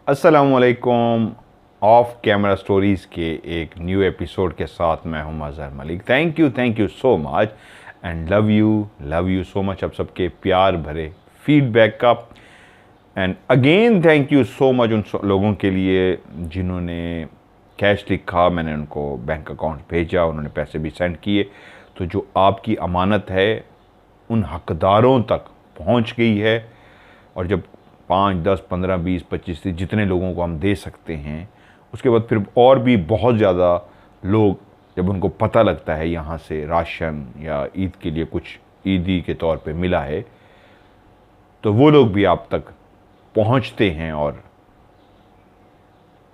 अस्सलामुअलैकुम। Of camera stories के एक न्यू एपिसोड के साथ मैं हूं Azhar Malik. Thank you so much and love you so much आप सबके प्यार भरे फीडबैक का। And again thank you so much उन लोगों के लिए जिन्होंने कैश लिखा, मैंने उनको बैंक अकाउंट भेजा, उन्होंने पैसे भी सेंड किए। तो जो आपकी अमानत है उन हकदारों तक पहुंच गई है। और जब 5, 10, 15, 20, 25 जितने लोगों को हम दे सकते हैं, उसके बाद फिर और भी बहुत ज़्यादा लोग, जब उनको पता लगता है यहाँ से राशन या ईद के लिए कुछ ईदी के तौर पे मिला है, तो वो लोग भी आप तक पहुँचते हैं और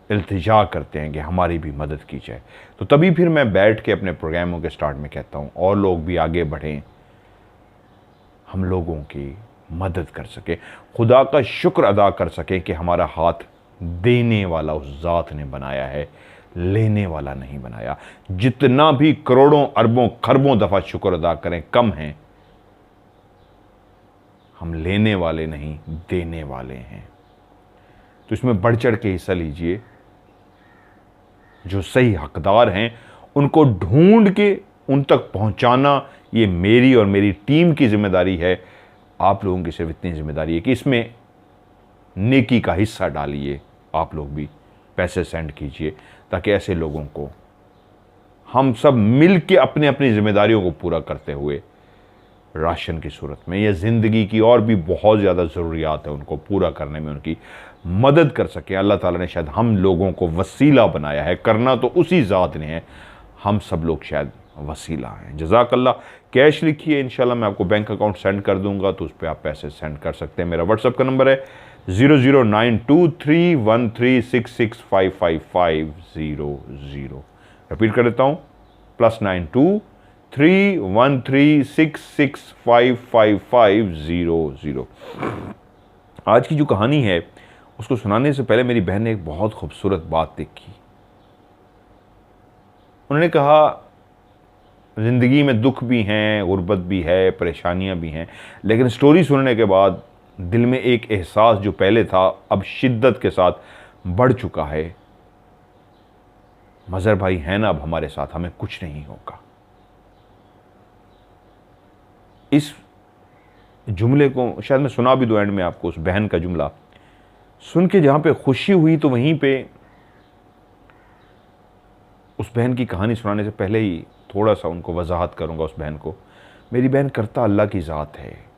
इल्तिजा करते हैं कि हमारी भी मदद की जाए। तो तभी फिर मैं बैठ के अपने प्रोग्रामों के स्टार्ट में कहता हूँ और लोग भी आगे बढ़ें, हम लोगों की मदद कर सके, खुदा का शुक्र अदा कर सके कि हमारा हाथ देने वाला उस ज़ात ने बनाया है, लेने वाला नहीं बनाया। जितना भी करोड़ों अरबों खरबों दफ़ा शुक्र अदा करें कम है। हम लेने वाले नहीं, देने वाले हैं। तो इसमें बढ़ चढ़ के हिस्सा लीजिए। जो सही हकदार हैं उनको ढूंढ के उन तक पहुंचाना ये मेरी और मेरी टीम की जिम्मेदारी है। आप लोगों की सिर्फ इतनी जिम्मेदारी है कि इसमें नेकी का हिस्सा डालिए। आप लोग भी पैसे सेंड कीजिए ताकि ऐसे लोगों को हम सब मिल के अपने अपनी जिम्मेदारियों को पूरा करते हुए राशन की सूरत में या ज़िंदगी की और भी बहुत ज़्यादा ज़रूरियात है उनको पूरा करने में उनकी मदद कर सकें। अल्लाह ताला ने शायद हम लोगों को वसीला बनाया है, करना तो उसी ज़ात ने है, हम सब लोग शायद वसीला हैं। जज़ाकल्लाह। कैश लिखिए, इंशाल्लाह मैं आपको बैंक अकाउंट सेंड कर दूंगा, तो उस पर आप पैसे सेंड कर सकते हैं। मेरा व्हाट्सअप का नंबर है 00923136655500। रिपीट कर देता हूँ, +923136655500। आज की जो कहानी है उसको सुनाने से पहले मेरी बहन ने एक बहुत खूबसूरत बात देखी। उन्होंने कहा, ज़िंदगी में दुख भी हैं, गुर्बत भी है, परेशानियां भी हैं, लेकिन स्टोरी सुनने के बाद दिल में एक एहसास जो पहले था अब शिद्दत के साथ बढ़ चुका है। मज़हर भाई हैं ना अब हमारे साथ, हमें कुछ नहीं होगा। इस जुमले को शायद मैं सुना भी दूं एंड में आपको। उस बहन का जुमला सुन के जहां पे खुशी हुई, तो वहीं पे उस बहन की कहानी सुनाने से पहले ही थोड़ा सा उनको वजाहत करूंगा उस बहन को। मेरी बहन करता अल्लाह की ज़ात है,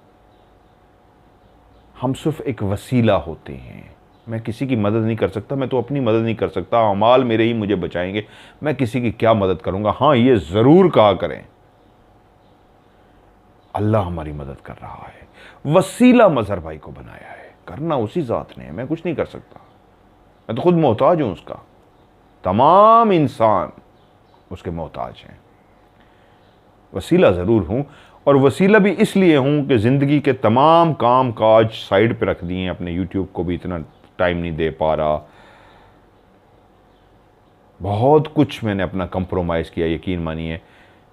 हम सिर्फ एक वसीला होते हैं। मैं किसी की मदद नहीं कर सकता, मैं तो अपनी मदद नहीं कर सकता, अमाल मेरे ही मुझे बचाएंगे, मैं किसी की क्या मदद करूंगा। हाँ, ये ज़रूर कहा करें अल्लाह हमारी मदद कर रहा है। वसीला मज़हर भाई को बनाया है, करना उसी ज़ात ने है, मैं कुछ नहीं कर सकता। मैं तो खुद मोहताज हूं उसका, तमाम इंसान उसके मोहताज हैं। वसीला ज़रूर हूं, और वसीला भी इसलिए हूं कि ज़िंदगी के तमाम काम काज साइड पे रख दिए। अपने यूट्यूब को भी इतना टाइम नहीं दे पा रहा, बहुत कुछ मैंने अपना कंप्रोमाइज़ किया, यकीन मानिए,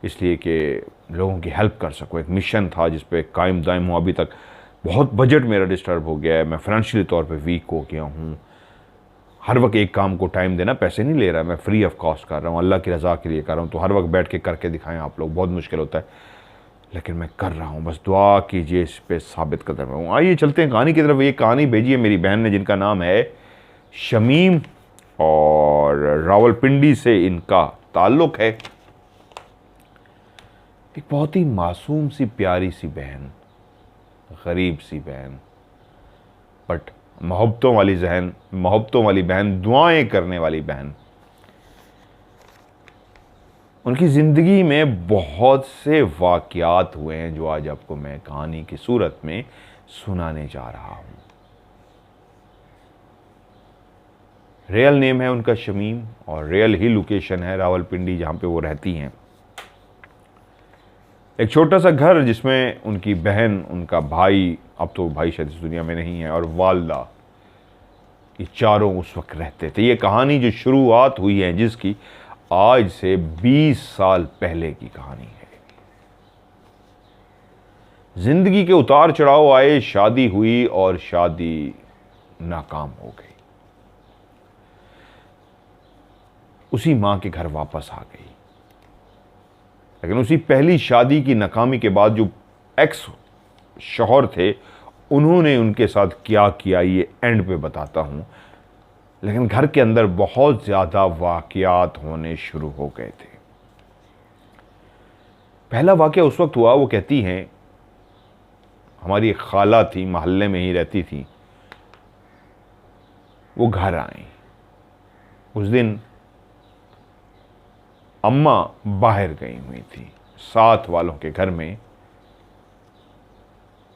इसलिए कि लोगों की हेल्प कर सकूं। एक मिशन था जिस पे कायम दायम हूँ। अभी तक बहुत बजट मेरा डिस्टर्ब हो गया है, मैं फाइनेंशियली तौर पे वीक हो गया हूँ। हर वक्त एक काम को टाइम देना, पैसे नहीं ले रहा, मैं फ्री ऑफ कॉस्ट कर रहा हूँ, अल्लाह की रज़ा के लिए कर रहा हूँ। तो हर वक्त बैठ के करके दिखाएं आप लोग, बहुत मुश्किल होता है, लेकिन मैं कर रहा हूँ। बस दुआ कीजिए, इस पे साबित कदम हूँ। आइए चलते हैं कहानी की तरफ। ये कहानी भेजी है मेरी बहन ने, जिनका नाम है शमीम, और रावलपिंडी से इनका ताल्लुक़ है। एक बहुत ही मासूम सी प्यारी सी बहन, गरीब सी बहन, बट मोहब्बतों वाली बहन, दुआएं करने वाली बहन। उनकी ज़िंदगी में बहुत से वाक़यात हुए हैं जो आज आपको मैं कहानी की सूरत में सुनाने जा रहा हूँ। रियल नेम है उनका शमीम, और रियल ही लोकेशन है रावलपिंडी, जहाँ पे वो रहती हैं। एक छोटा सा घर जिसमें उनकी बहन, उनका भाई, अब तो भाई शायद इस दुनिया में नहीं है, और वालदा, ये चारों उस वक्त रहते थे। ये कहानी जो शुरुआत हुई है जिसकी, आज से 20 साल पहले की कहानी है। जिंदगी के उतार चढ़ाव आए, शादी हुई और शादी नाकाम हो गई। उसी माँ के घर वापस आ गई। लेकिन उसी पहली शादी की नाकामी के बाद जो एक्स शौहर थे उन्होंने उनके साथ क्या किया ये एंड पे बताता हूँ। लेकिन घर के अंदर बहुत ज़्यादा वाक़यात होने शुरू हो गए थे। पहला वाक़या उस वक्त हुआ, वो कहती हैं हमारी एक खाला थी, मोहल्ले में ही रहती थी, वो घर आई। उस दिन अम्मा बाहर गई हुई थी साथ वालों के घर में।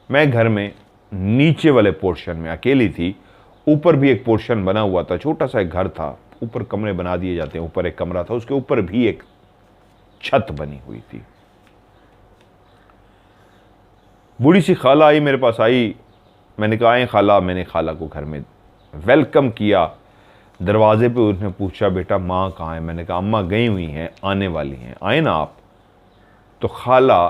मैं घर में नीचे वाले पोर्शन में अकेली थी। ऊपर भी एक पोर्शन बना हुआ था, छोटा सा एक घर था, ऊपर कमरे बना दिए जाते हैं, ऊपर एक कमरा था, उसके ऊपर भी एक छत बनी हुई थी। बूढ़ी सी खाला आई, मेरे पास आई। मैंने कहा आए खाला। मैंने खाला को घर में वेलकम किया। दरवाजे पे उसने पूछा बेटा माँ कहाँ है? मैंने कहा अम्मा गई हुई हैं, आने वाली हैं, आए ना आप। तो खाला,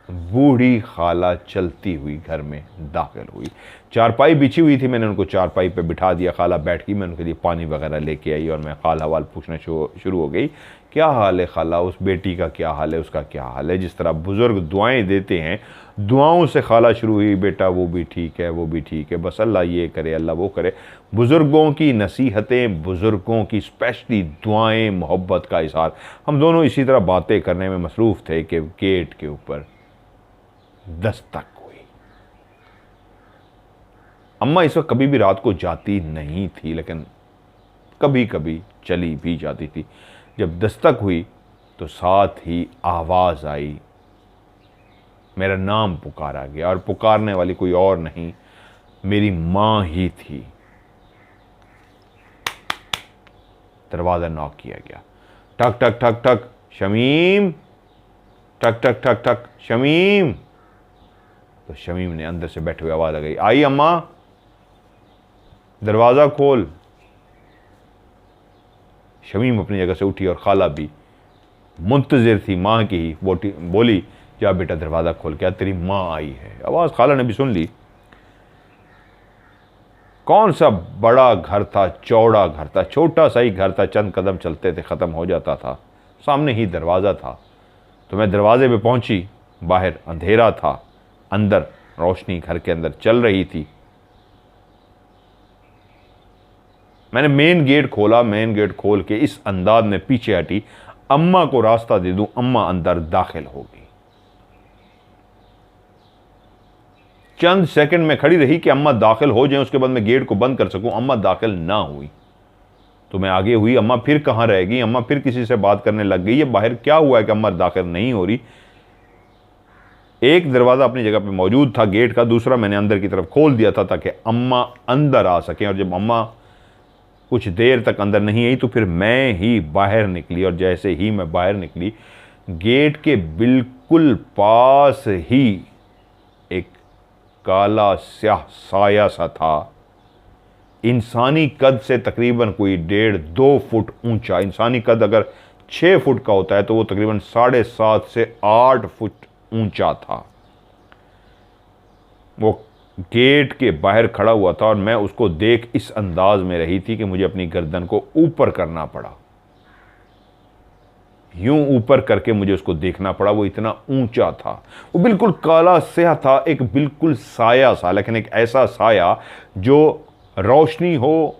बूढ़ी खाला चलती हुई घर में दाखिल हुई। चारपाई बिछी हुई थी, मैंने उनको चारपाई पे बिठा दिया। खाला बैठ गई, मैं उनके लिए पानी वगैरह लेके आई और मैं हाल हवाल पूछना शुरू हो गई। क्या हाल है खाला? उस बेटी का क्या हाल है? उसका क्या हाल है? जिस तरह बुज़ुर्ग दुआएं देते हैं, दुआओं से खाला शुरू हुई। बेटा वो भी ठीक है, वो भी ठीक है, बस अल्लाह ये करे, अल्लाह वो करे। बुज़ुर्गों की नसीहतें, बुज़ुर्गों की स्पेशली दुआएं, मोहब्बत का इज़हार। हम दोनों इसी तरह बातें करने में मसरूफ़ थे कि गेट के ऊपर दस्तक हुई। अम्मा इस वक्त कभी भी रात को जाती नहीं थी, लेकिन कभी कभी चली भी जाती थी। जब दस्तक हुई तो साथ ही आवाज़ आई, मेरा नाम पुकारा गया, और पुकारने वाली कोई और नहीं, मेरी माँ ही थी। दरवाज़ा नॉक किया गया। ठक ठक ठक ठक, शमीम। ठक ठक ठक ठक, शमीम। तो शमीम ने अंदर से बैठे हुए आवाज़ आ गई, आई अम्मा, दरवाज़ा खोल। शमीम अपनी जगह से उठी और खाला भी मुंतज़िर थी माँ की ही। बोली जा बेटा दरवाज़ा खोल, क्या तेरी माँ आई है। आवाज़ खाला ने भी सुन ली। कौन सा बड़ा घर था, चौड़ा घर था, छोटा सा ही घर था, चंद कदम चलते थे ख़त्म हो जाता था, सामने ही दरवाज़ा था। तो मैं दरवाजे पे पहुंची। बाहर अंधेरा था, अंदर रोशनी घर के अंदर चल रही थी। मैंने मेन गेट खोला। मेन गेट खोल के इस अंदाज में पीछे हटी, अम्मा को रास्ता दे दूं। अम्मा अंदर दाखिल हो गई। चंद सेकंड में खड़ी रही कि अम्मा दाखिल हो जाए, उसके बाद मैं गेट को बंद कर सकूं। अम्मा दाखिल ना हुई तो मैं आगे हुई। अम्मा फिर कहां रहेगी? अम्मा फिर किसी से बात करने लग गई। ये बाहर क्या हुआ है कि अम्मा दाखिल नहीं हो रही? एक दरवाज़ा अपनी जगह पे मौजूद था गेट का, दूसरा मैंने अंदर की तरफ खोल दिया था ताकि अम्मा अंदर आ सकें। और जब अम्मा कुछ देर तक अंदर नहीं आई तो फिर मैं ही बाहर निकली। और जैसे ही मैं बाहर निकली, गेट के बिल्कुल पास ही एक काला स्याह साया सा था, इंसानी कद से तकरीबन कोई 1.5-2 फुट ऊंचा। इंसानी कद अगर 6 फुट का होता है तो वो तकरीबन 7.5 से 8 फुट ऊंचा था। वो गेट के बाहर खड़ा हुआ था और मैं उसको देख इस अंदाज में रही थी कि मुझे अपनी गर्दन को ऊपर करना पड़ा। यूं ऊपर करके मुझे उसको देखना पड़ा। वो इतना ऊंचा था, वो बिल्कुल काला स्याह था, एक बिल्कुल साया सा, लेकिन एक ऐसा साया जो रोशनी हो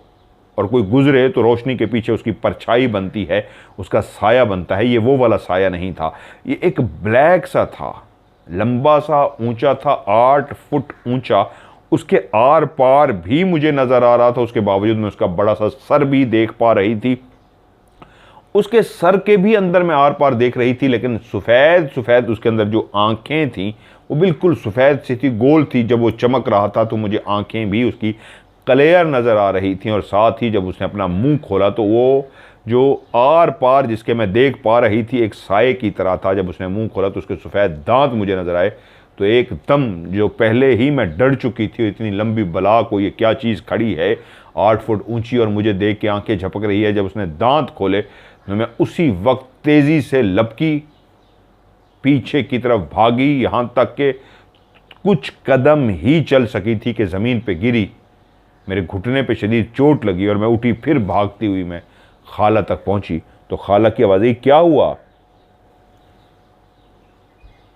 और कोई गुजरे तो रोशनी के पीछे उसकी परछाई बनती है, उसका साया बनता है। ये वो वाला साया नहीं था, ये एक ब्लैक सा था, लंबा सा, ऊंचा था, 8 फुट ऊंचा। उसके आर पार भी मुझे नजर आ रहा था, उसके बावजूद मैं उसका बड़ा सा सर भी देख पा रही थी। उसके सर के भी अंदर मैं आर पार देख रही थी, लेकिन सफ़ेद सफ़ेद उसके अंदर जो आंखें थीं वो बिल्कुल सफ़ेद सी थी, गोल थी। जब वो चमक रहा था तो मुझे आंखें भी उसकी क्लियर नज़र आ रही थी। और साथ ही जब उसने अपना मुंह खोला तो वो जो आर पार जिसके मैं देख पा रही थी एक साए की तरह था। जब उसने मुंह खोला तो उसके सफ़ेद दांत मुझे नज़र आए। तो एकदम जो पहले ही मैं डर चुकी थी, इतनी लंबी बला को ये क्या चीज़ खड़ी है 8 फुट ऊंची और मुझे देख के आंखें झपक रही है। जब उसने दांत खोले तो मैं उसी वक्त तेज़ी से लपकी, पीछे की तरफ भागी, यहाँ तक के कुछ कदम ही चल सकी थी कि ज़मीन पे गिरी। मेरे घुटने पे शदीद चोट लगी और मैं उठी, फिर भागती हुई मैं खाला तक पहुंची तो खाला की आवाज़ आई, क्या हुआ?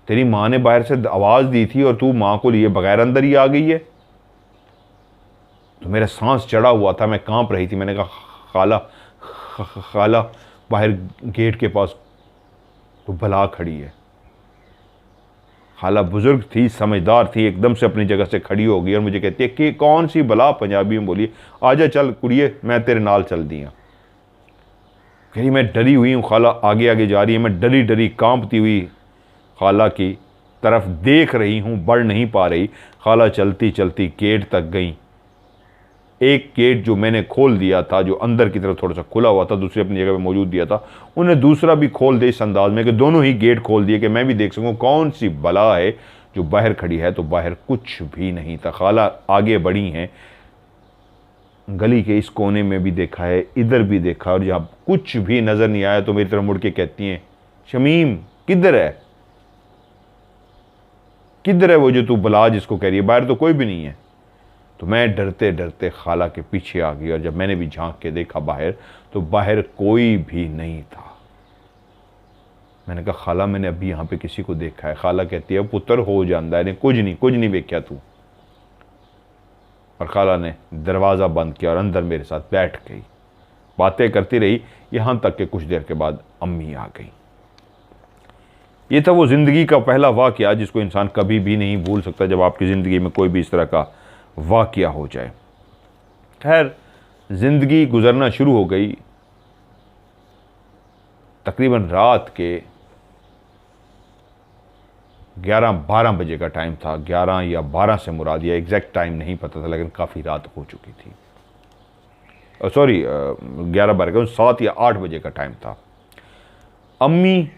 तेरी माँ ने बाहर से आवाज़ दी थी और तू माँ को लिए बगैर अंदर ही आ गई है। तो मेरा सांस चढ़ा हुआ था, मैं कांप रही थी। मैंने कहा, खाला खाला बाहर गेट के पास तो बला खड़ी है। खाला बुजुर्ग थी, समझदार थी, एकदम से अपनी जगह से खड़ी हो गई और मुझे कहती है कि कौन सी बला, पंजाबी में बोली, आजा चल कुड़िए, मैं तेरे नाल चल दिया। कह रही मैं डरी हुई हूँ। खाला आगे आगे जा रही है, मैं डरी डरी कांपती हुई खाला की तरफ देख रही हूँ, बढ़ नहीं पा रही। खाला चलती चलती गेट तक गई। एक गेट जो मैंने खोल दिया था, जो अंदर की तरफ थोड़ा सा खुला हुआ था, दूसरी अपनी जगह पे मौजूद दिया था, उन्हें दूसरा भी खोल दे इस अंदाज में कि दोनों ही गेट खोल दिए कि मैं भी देख सकूं कौन सी बला है जो बाहर खड़ी है। तो बाहर कुछ भी नहीं था। खाला आगे बढ़ी हैं, गली के इस कोने में भी देखा है, इधर भी देखा, और जहाँ कुछ भी नज़र नहीं आया तो मेरी तरफ मुड़ के कहती हैं, शमीम किधर है, किधर है वो जो तू बला जिसको कह रही है? बाहर तो कोई भी नहीं है। तो मैं डरते डरते खाला के पीछे आ गई और जब मैंने भी झांक के देखा बाहर, तो बाहर कोई भी नहीं था। मैंने कहा, खाला मैंने अभी यहाँ पे किसी को देखा है। खाला कहती है, पुत्र हो जाता है, कुछ नहीं देखा तू। और खाला ने दरवाज़ा बंद किया और अंदर मेरे साथ बैठ गई, बातें करती रही, यहाँ तक कि कुछ देर के बाद अम्मी आ गई। ये था वो ज़िंदगी का पहला वाक़या जिसको इंसान कभी भी नहीं भूल सकता, जब आपकी ज़िंदगी में कोई भी इस तरह का वाक़या हो जाए। खैर, ज़िंदगी गुजरना शुरू हो गई। तकरीबन रात के 11-12 बजे का टाइम था। 11 या 12 से मुराद, या एग्जैक्ट टाइम नहीं पता था, लेकिन काफ़ी रात हो चुकी थी। सॉरी, 11-12 का 7 या 8 बजे का टाइम था। अम्मी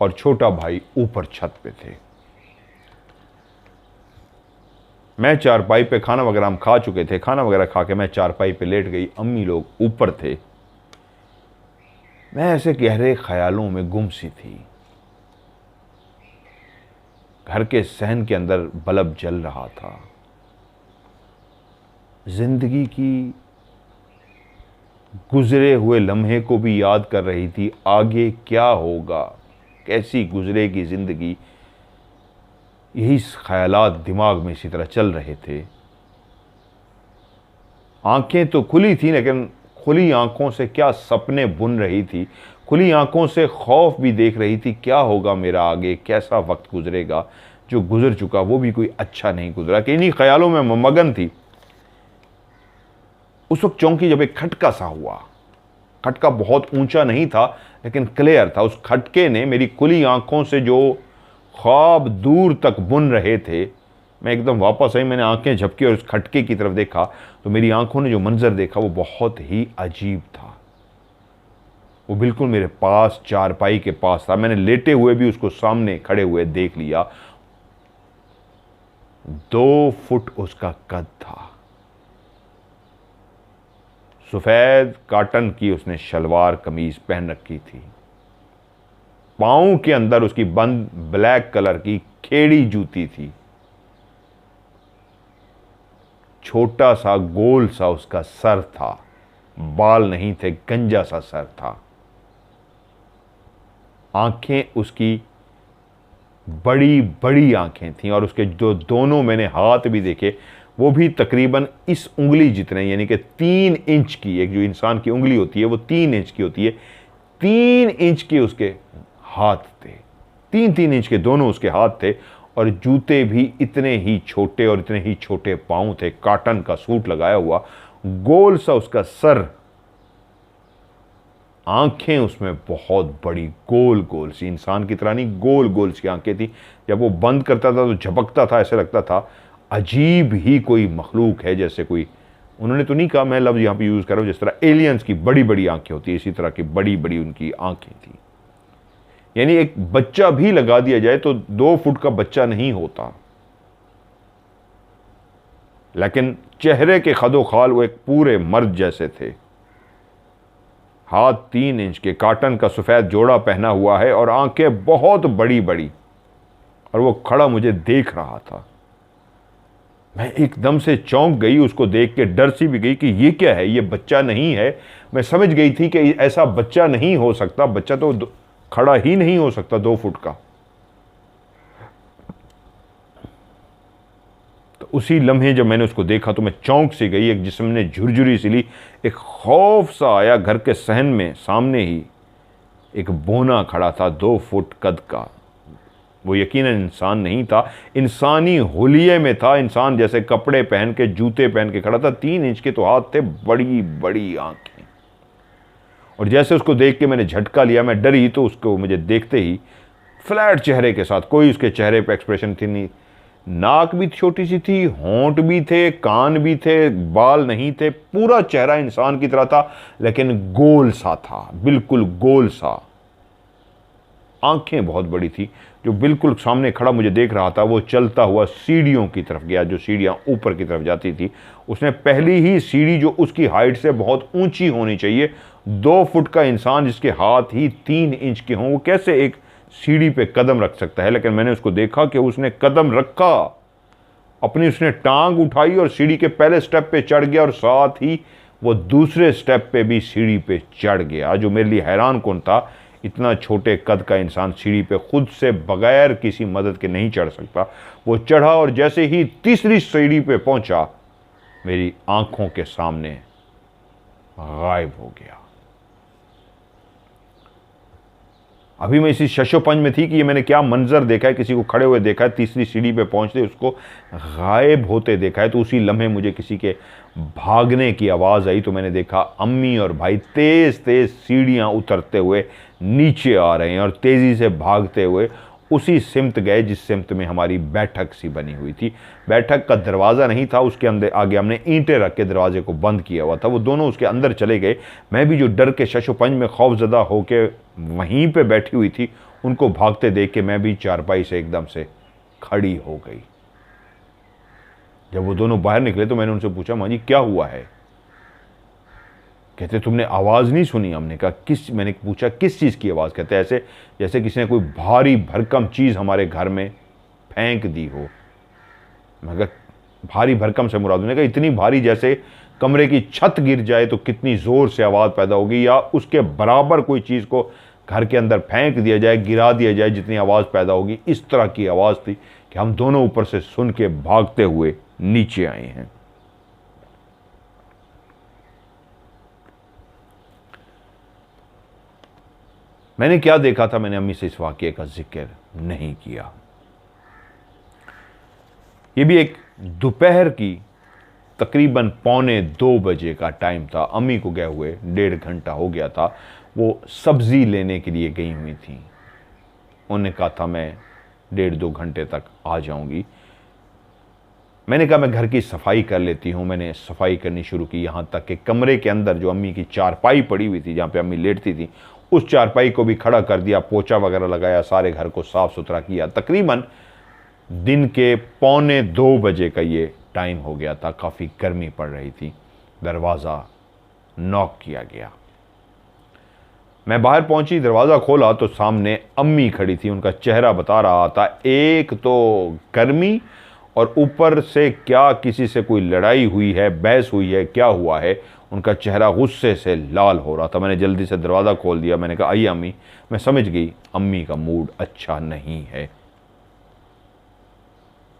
और छोटा भाई ऊपर छत पे थे। मैं चारपाई पे, खाना वगैरह हम खा चुके थे, खाना वगैरह खा के मैं चारपाई पे लेट गई। अम्मी लोग ऊपर थे। मैं ऐसे गहरे ख्यालों में गुम सी थी। घर के सहन के अंदर बल्ब जल रहा था। जिंदगी की गुजरे हुए लम्हे को भी याद कर रही थी। आगे क्या होगा, कैसी गुजरेगी जिंदगी, यही ख्यालात दिमाग में इसी तरह चल रहे थे। आंखें तो खुली थी, लेकिन खुली आंखों से क्या सपने बुन रही थी। खुली आंखों से खौफ भी देख रही थी, क्या होगा मेरा आगे, कैसा वक्त गुजरेगा। जो गुजर चुका वो भी कोई अच्छा नहीं गुजरा, कि इन्हीं ख्यालों में मगन थी। उस वक्त चौंकी जब एक खटका सा हुआ। खटका बहुत ऊंचा नहीं था, लेकिन क्लियर था। उस खटके ने मेरी खुली आंखों से जो ख्वाब दूर तक बुन रहे थे, मैं एकदम वापस आई। मैंने आंखें झपकी और उस खटके की तरफ देखा, तो मेरी आंखों ने जो मंजर देखा वो बहुत ही अजीब था। वो बिल्कुल मेरे पास, चारपाई के पास था। मैंने लेटे हुए भी उसको सामने खड़े हुए देख लिया। 2 फुट उसका कद था। सफेद काटन की उसने शलवार कमीज पहन रखी थी। पाँव के अंदर उसकी बंद ब्लैक कलर की खेड़ी जूती थी। छोटा सा गोल सा उसका सर था, बाल नहीं थे, गंजा सा सर था। आंखें उसकी बड़ी बड़ी आंखें थीं और उसके जो दोनों मैंने हाथ भी देखे, वो भी तकरीबन इस उंगली जितने, यानी कि 3 इंच की, एक जो इंसान की उंगली होती है वो 3 इंच की होती है, 3 इंच के उसके हाथ थे। 3-3 इंच के दोनों उसके हाथ थे और जूते भी इतने ही छोटे और इतने ही छोटे पाँव थे। काटन का सूट लगाया हुआ, गोल सा उसका सर, आंखें उसमें बहुत बड़ी, गोल गोल सी, इंसान की तरह नहीं, गोल गोल सी आंखें थी। जब वो बंद करता था तो झपकता था, ऐसे लगता था अजीब ही कोई मखलूक है, जैसे कोई, उन्होंने तो नहीं कहा, मैं लफ्ज़ यहाँ पे यूज़ कर रहा हूँ, जिस तरह एलियंस की बड़ी बड़ी आंखें होती है, इसी तरह की बड़ी बड़ी उनकी आंखें थी। यानी एक बच्चा भी लगा दिया जाए तो 2 फुट का बच्चा नहीं होता, लेकिन चेहरे के खदोखाल वो एक पूरे मर्द जैसे थे। हाथ 3 इंच के, काटन का सफ़ेद जोड़ा पहना हुआ है और आंखें बहुत बड़ी बड़ी, और वो खड़ा मुझे देख रहा था। मैं एकदम से चौंक गई, उसको देख के डर सी भी गई कि ये क्या है, ये बच्चा नहीं है। मैं समझ गई थी कि ऐसा बच्चा नहीं हो सकता, बच्चा तो खड़ा ही नहीं हो सकता 2 फुट का। तो उसी लम्हे जब मैंने उसको देखा तो मैं चौंक सी गई, एक जिस्म ने झुरझुरी सी ली, एक खौफ सा आया। घर के सहन में सामने ही एक बोना खड़ा था 2 फुट कद का। वो यकीनन इंसान नहीं था, इंसानी होलिये में था। इंसान जैसे कपड़े पहन के, जूते पहन के खड़ा था। 3 इंच के तो हाथ थे, बड़ी बड़ी आंखें। और जैसे उसको देख के मैंने झटका लिया, मैं डरी तो उसको मुझे देखते ही फ्लैट चेहरे के साथ, कोई उसके चेहरे पे एक्सप्रेशन थी नहीं। नाक भी छोटी सी थी, होंठ भी थे, कान भी थे, बाल नहीं थे, पूरा चेहरा इंसान की तरह था लेकिन गोल सा था, बिल्कुल गोल सा। आंखें बहुत बड़ी थी। जो बिल्कुल सामने खड़ा मुझे देख रहा था वो चलता हुआ सीढ़ियों की तरफ गया, जो सीढ़ियां ऊपर की तरफ जाती थी। उसने पहली ही सीढ़ी, जो उसकी हाइट से बहुत ऊंची होनी चाहिए, 2 फुट का इंसान जिसके हाथ ही 3 इंच के हों, वो कैसे एक सीढ़ी पे कदम रख सकता है। लेकिन मैंने उसको देखा कि उसने कदम रखा, अपनी उसने टांग उठाई और सीढ़ी के पहले स्टेप पे चढ़ गया और साथ ही वो दूसरे स्टेप पे भी सीढ़ी पे चढ़ गया। जो मेरे लिए हैरान कौन था, इतना छोटे कद का इंसान सीढ़ी पे खुद से बगैर किसी मदद के नहीं चढ़ सकता। वो चढ़ा और जैसे ही तीसरी सीढ़ी पे पहुंचा, मेरी आंखों के सामने गायब हो गया। अभी मैं इसी शशोपंज में थी कि ये मैंने क्या मंजर देखा है, किसी को खड़े हुए देखा है, तीसरी सीढ़ी पे पहुंचते उसको गायब होते देखा है। तो उसी लम्हे मुझे किसी के भागने की आवाज़ आई, तो मैंने देखा अम्मी और भाई तेज़ तेज़ सीढ़ियाँ उतरते हुए नीचे आ रहे हैं और तेज़ी से भागते हुए उसी सिमत गए जिस सिमत में हमारी बैठक सी बनी हुई थी। बैठक का दरवाज़ा नहीं था, उसके अंदर आगे हमने ईंटें रख के दरवाजे को बंद किया हुआ था। वो दोनों उसके अंदर चले गए। मैं भी जो डर के शशोपंज में खौफजदा होके वहीं पे बैठी हुई थी, उनको भागते देख के मैं भी चारपाई से एकदम से खड़ी हो गई। जब वो दोनों बाहर निकले तो मैंने उनसे पूछा, माँ जी क्या हुआ है? कहते तुमने आवाज़ नहीं सुनी? हमने कहा किस, मैंने पूछा किस चीज़ की आवाज़? कहते ऐसे जैसे किसी ने कोई भारी भरकम चीज़ हमारे घर में फेंक दी हो। मैं कहा भारी भरकम से मुराद, उन्होंने कहा इतनी भारी जैसे कमरे की छत गिर जाए तो कितनी ज़ोर से आवाज़ पैदा होगी, या उसके बराबर कोई चीज़ को घर के अंदर फेंक दिया जाए, गिरा दिया जाए, जितनी आवाज़ पैदा होगी, इस तरह की आवाज़ थी कि हम दोनों ऊपर से सुन के भागते हुए नीचे आए हैं। मैंने क्या देखा था, मैंने अम्मी से इस वाक़ये का जिक्र नहीं किया। ये भी एक दोपहर की तकरीबन 1:45 बजे का टाइम था। अम्मी को गए हुए 1.5 घंटा हो गया था। वो सब्ज़ी लेने के लिए गई हुई थी। उन्होंने कहा था मैं 1.5-2 घंटे तक आ जाऊंगी। मैंने कहा मैं घर की सफाई कर लेती हूँ। मैंने सफाई करनी शुरू की, यहाँ तक कि कमरे के अंदर जो अम्मी की चारपाई पड़ी हुई थी, जहाँ पे अम्मी लेटती थी, उस चारपाई को भी खड़ा कर दिया, पोछा वगैरह लगाया, सारे घर को साफ़ सुथरा किया। तकरीबन दिन के 1:45 बजे का ये टाइम हो गया था। काफ़ी गर्मी पड़ रही थी। दरवाज़ा नॉक किया गया। मैं बाहर पहुंची, दरवाज़ा खोला तो सामने अम्मी खड़ी थी। उनका चेहरा बता रहा था एक तो गर्मी, और ऊपर से क्या किसी से कोई लड़ाई हुई है, बहस हुई है, क्या हुआ है। उनका चेहरा गुस्से से लाल हो रहा था। मैंने जल्दी से दरवाज़ा खोल दिया। मैंने कहा आइए अम्मी। मैं समझ गई अम्मी का मूड अच्छा नहीं है।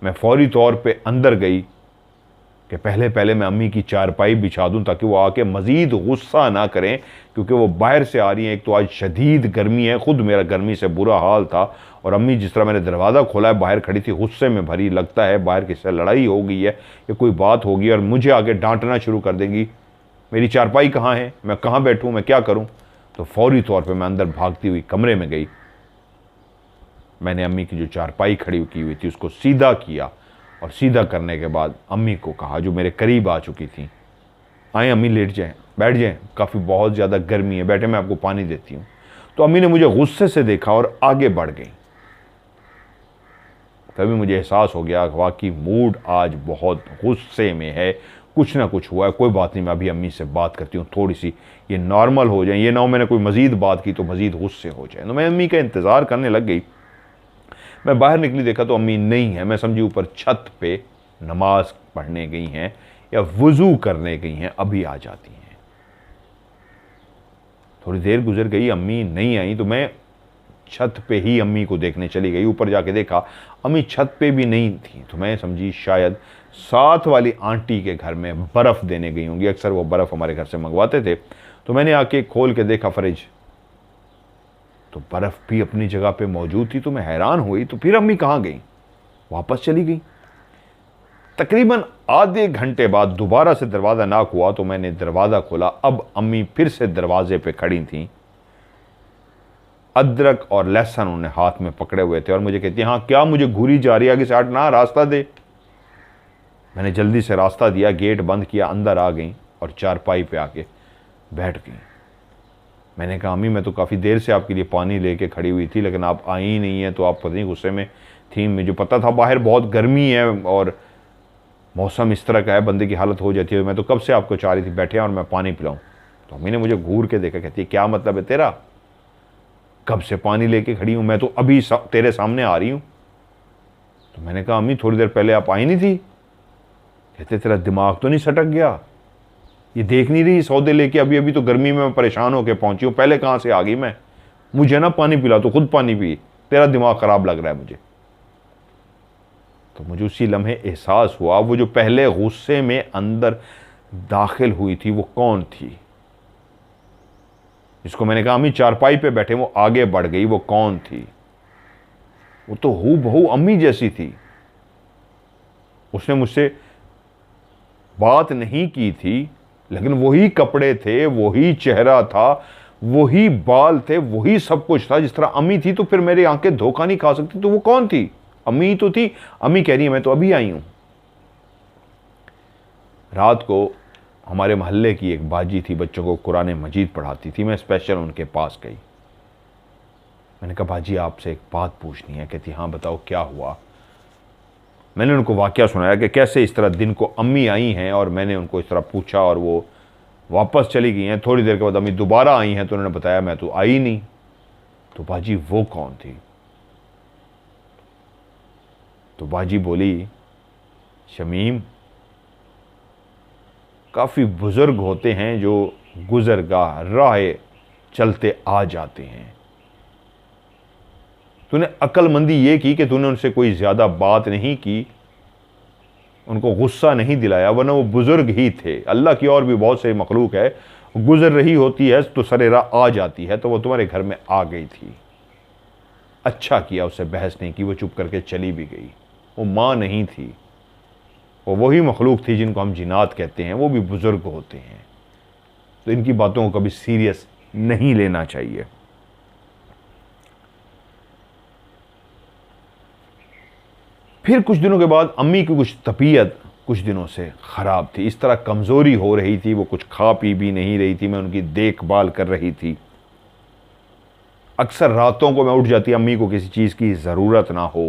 मैं फौरी तौर पे अंदर गई कि पहले मैं अम्मी की चारपाई बिछा दूं ताकि वो आके मज़ीद गुस्सा ना करें, क्योंकि वो बाहर से आ रही हैं। एक तो आज शदीद गर्मी है, ख़ुद मेरा गर्मी से बुरा हाल था, और अम्मी जिस तरह मैंने दरवाज़ा खोला है बाहर खड़ी थी, गुस्से में भरी। लगता है बाहर किसी से लड़ाई हो गई है या कोई बात होगी और मुझे आगे डांटना शुरू कर देंगी। मेरी चारपाई कहाँ है, मैं कहाँ बैठूँ, मैं क्या करूँ? तो फौरी तौर पर मैं अंदर भागती हुई कमरे में गई। मैंने अम्मी की जो चारपाई खड़ी की हुई थी उसको सीधा किया, और सीधा करने के बाद अम्मी को कहा, जो मेरे करीब आ चुकी थी, आए अम्मी लेट जाएं, बैठ जाएं, काफ़ी बहुत ज़्यादा गर्मी है, बैठे मैं आपको पानी देती हूँ। तो अम्मी ने मुझे गुस्से से देखा और आगे बढ़ गई। तभी मुझे एहसास हो गया वाकई मूड आज बहुत गुस्से में है, कुछ ना कुछ हुआ है। कोई बात नहीं, मैं अभी अम्मी से बात करती हूँ, थोड़ी सी ये नॉर्मल हो जाए, ये ना हो मैंने कोई मज़ीद बात की तो मज़ीद गुस्से हो जाए। तो मैं अम्मी का इंतज़ार करने लग गई। मैं बाहर निकली, देखा तो अम्मी नहीं है। मैं समझी ऊपर छत पे नमाज पढ़ने गई हैं या वुज़ू करने गई हैं, अभी आ जाती हैं। थोड़ी देर गुजर गई, अम्मी नहीं आई, तो मैं छत पे ही अम्मी को देखने चली गई। ऊपर जाके देखा अम्मी छत पे भी नहीं थी, तो मैं समझी शायद साथ वाली आंटी के घर में बर्फ़ देने गई होंगी। अक्सर वो बर्फ़ हमारे घर से मंगवाते थे। तो मैंने आके खोल के देखा फ्रिज, तो बर्फ़ भी अपनी जगह पे मौजूद थी। तो मैं हैरान हुई, तो फिर अम्मी कहाँ गई? वापस चली गई। तकरीबन आधे घंटे बाद दोबारा से दरवाज़ा नॉक हुआ, तो मैंने दरवाज़ा खोला। अब अम्मी फिर से दरवाजे पे खड़ी थी, अदरक और लहसुन उन्हें हाथ में पकड़े हुए थे, और मुझे कहती हाँ क्या मुझे घूरी जा रही है, आगे से हट ना, रास्ता दे। मैंने जल्दी से रास्ता दिया, गेट बंद किया, अंदर आ गई और चारपाई पे आके बैठ गई। मैंने कहा अम्मी मैं तो काफ़ी देर से आपके लिए पानी लेके खड़ी हुई थी, लेकिन आप आई ही नहीं है, तो आप पता नहीं गुस्से में थी। मुझे पता था बाहर बहुत गर्मी है और मौसम इस तरह का है, बंदे की हालत हो जाती है। मैं तो कब से आपको चाह रही थी बैठे और मैं पानी पिलाऊं। तो अम्मी ने मुझे घूर के देखा, कहती है क्या मतलब है तेरा, कब से पानी लेके खड़ी हूं, मैं तो अभी तेरे सामने आ रही हूं। तो मैंने कहा अम्मी थोड़ी देर पहले आप आई नहीं थी। कहते तेरा दिमाग तो नहीं सटक गया, ये देख नहीं रही सौदे लेके, अभी अभी तो गर्मी में मैं परेशान होकर पहुंची हूँ, पहले कहाँ से आ गई मैं, मुझे ना पानी पिला, तो खुद पानी पी, तेरा दिमाग खराब लग रहा है मुझे। तो मुझे उसी लम्हे एहसास हुआ वो जो पहले गुस्से में अंदर दाखिल हुई थी वो कौन थी। जिसको मैंने कहा अम्मी चारपाई पे बैठे, वो आगे बढ़ गई, वो कौन थी? वो तो हूबहू अम्मी जैसी थी। उसने मुझसे बात नहीं की थी, लेकिन वही कपड़े थे, वही चेहरा था, वही बाल थे, वही सब कुछ था जिस तरह अम्मी थी। तो फिर मेरी आंखें धोखा नहीं खा सकती, तो वो कौन थी? अम्मी तो थी। अम्मी कह रही है मैं तो अभी आई हूं। रात को हमारे मोहल्ले की एक बाजी थी, बच्चों को कुरान मजीद पढ़ाती थी, मैं स्पेशल उनके पास गई। मैंने कहा बाजी आपसे एक बात पूछनी है। कहती हाँ बताओ क्या हुआ। मैंने उनको वाकया सुनाया कि कैसे इस तरह दिन को अम्मी आई हैं और मैंने उनको इस तरह पूछा और वो वापस चली गई हैं। थोड़ी देर के बाद अम्मी दोबारा आई हैं, तो उन्होंने बताया मैं तो आई नहीं। तो बाजी वो कौन थी? तो बाजी बोली शमीम, काफ़ी बुज़ुर्ग होते हैं जो गुज़रगाह राह चलते आ जाते हैं। तूने अक्लमंदी ये की कि तूने उनसे कोई ज़्यादा बात नहीं की, उनको गुस्सा नहीं दिलाया, वरना वो बुज़ुर्ग ही थे। अल्लाह की और भी बहुत से मखलूक है, गुज़र रही होती है तो सरेरा आ जाती है, तो वो तुम्हारे घर में आ गई थी। अच्छा किया उससे बहस नहीं की, वो चुप करके चली भी गई। वो माँ नहीं थी, वो वही मखलूक थी जिनको हम जिन्नात कहते हैं, वो भी बुज़ुर्ग होते हैं। तो इनकी बातों को कभी सीरियस नहीं लेना चाहिए। फिर कुछ दिनों के बाद अम्मी की कुछ तबीयत कुछ दिनों से ख़राब थी, इस तरह कमज़ोरी हो रही थी, वो कुछ खा पी भी नहीं रही थी। मैं उनकी देखभाल कर रही थी। अक्सर रातों को मैं उठ जाती, अम्मी को किसी चीज़ की ज़रूरत ना हो,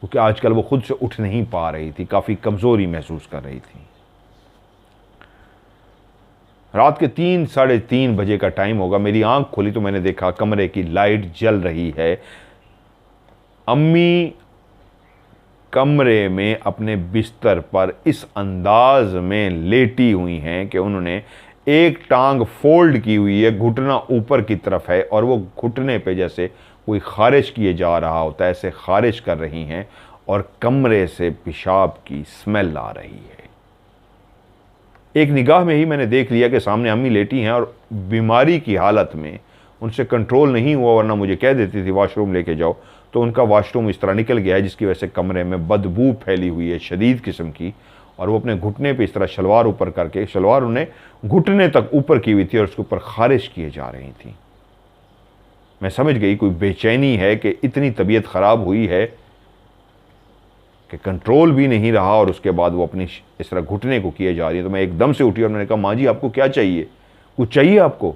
क्योंकि आजकल वो खुद से उठ नहीं पा रही थी, काफ़ी कमज़ोरी महसूस कर रही थी। रात के 3 साढ़े 3 बजे का टाइम होगा, मेरी आंख खुली तो मैंने देखा कमरे की लाइट जल रही है। अम्मी कमरे में अपने बिस्तर पर इस अंदाज में लेटी हुई हैं कि उन्होंने एक टांग फोल्ड की हुई है, घुटना ऊपर की तरफ है, और वो घुटने पे जैसे कोई खारिज किए जा रहा होता है ऐसे खारिज कर रही हैं, और कमरे से पेशाब की स्मेल आ रही है। एक निगाह में ही मैंने देख लिया कि सामने अम्मी लेटी हैं और बीमारी की हालत में, उनसे कंट्रोल नहीं हुआ, वरना मुझे कह देती थी वॉशरूम लेके जाओ। तो उनका वॉशरूम इस तरह निकल गया है जिसकी वजह से कमरे में बदबू फैली हुई है शदीद किस्म की, और वो अपने घुटने पे इस तरह शलवार ऊपर करके, शलवार उन्हें घुटने तक ऊपर की हुई थी और उसके ऊपर खारिज किए जा रही थी। मैं समझ गई कोई बेचैनी है कि इतनी तबीयत ख़राब हुई है कि कंट्रोल भी नहीं रहा, और उसके बाद वो अपनी इस तरह घुटने को किए जा रही है। तो मैं एकदम से उठी और मैंने कहा माँ जी आपको क्या चाहिए, कुछ चाहिए आपको?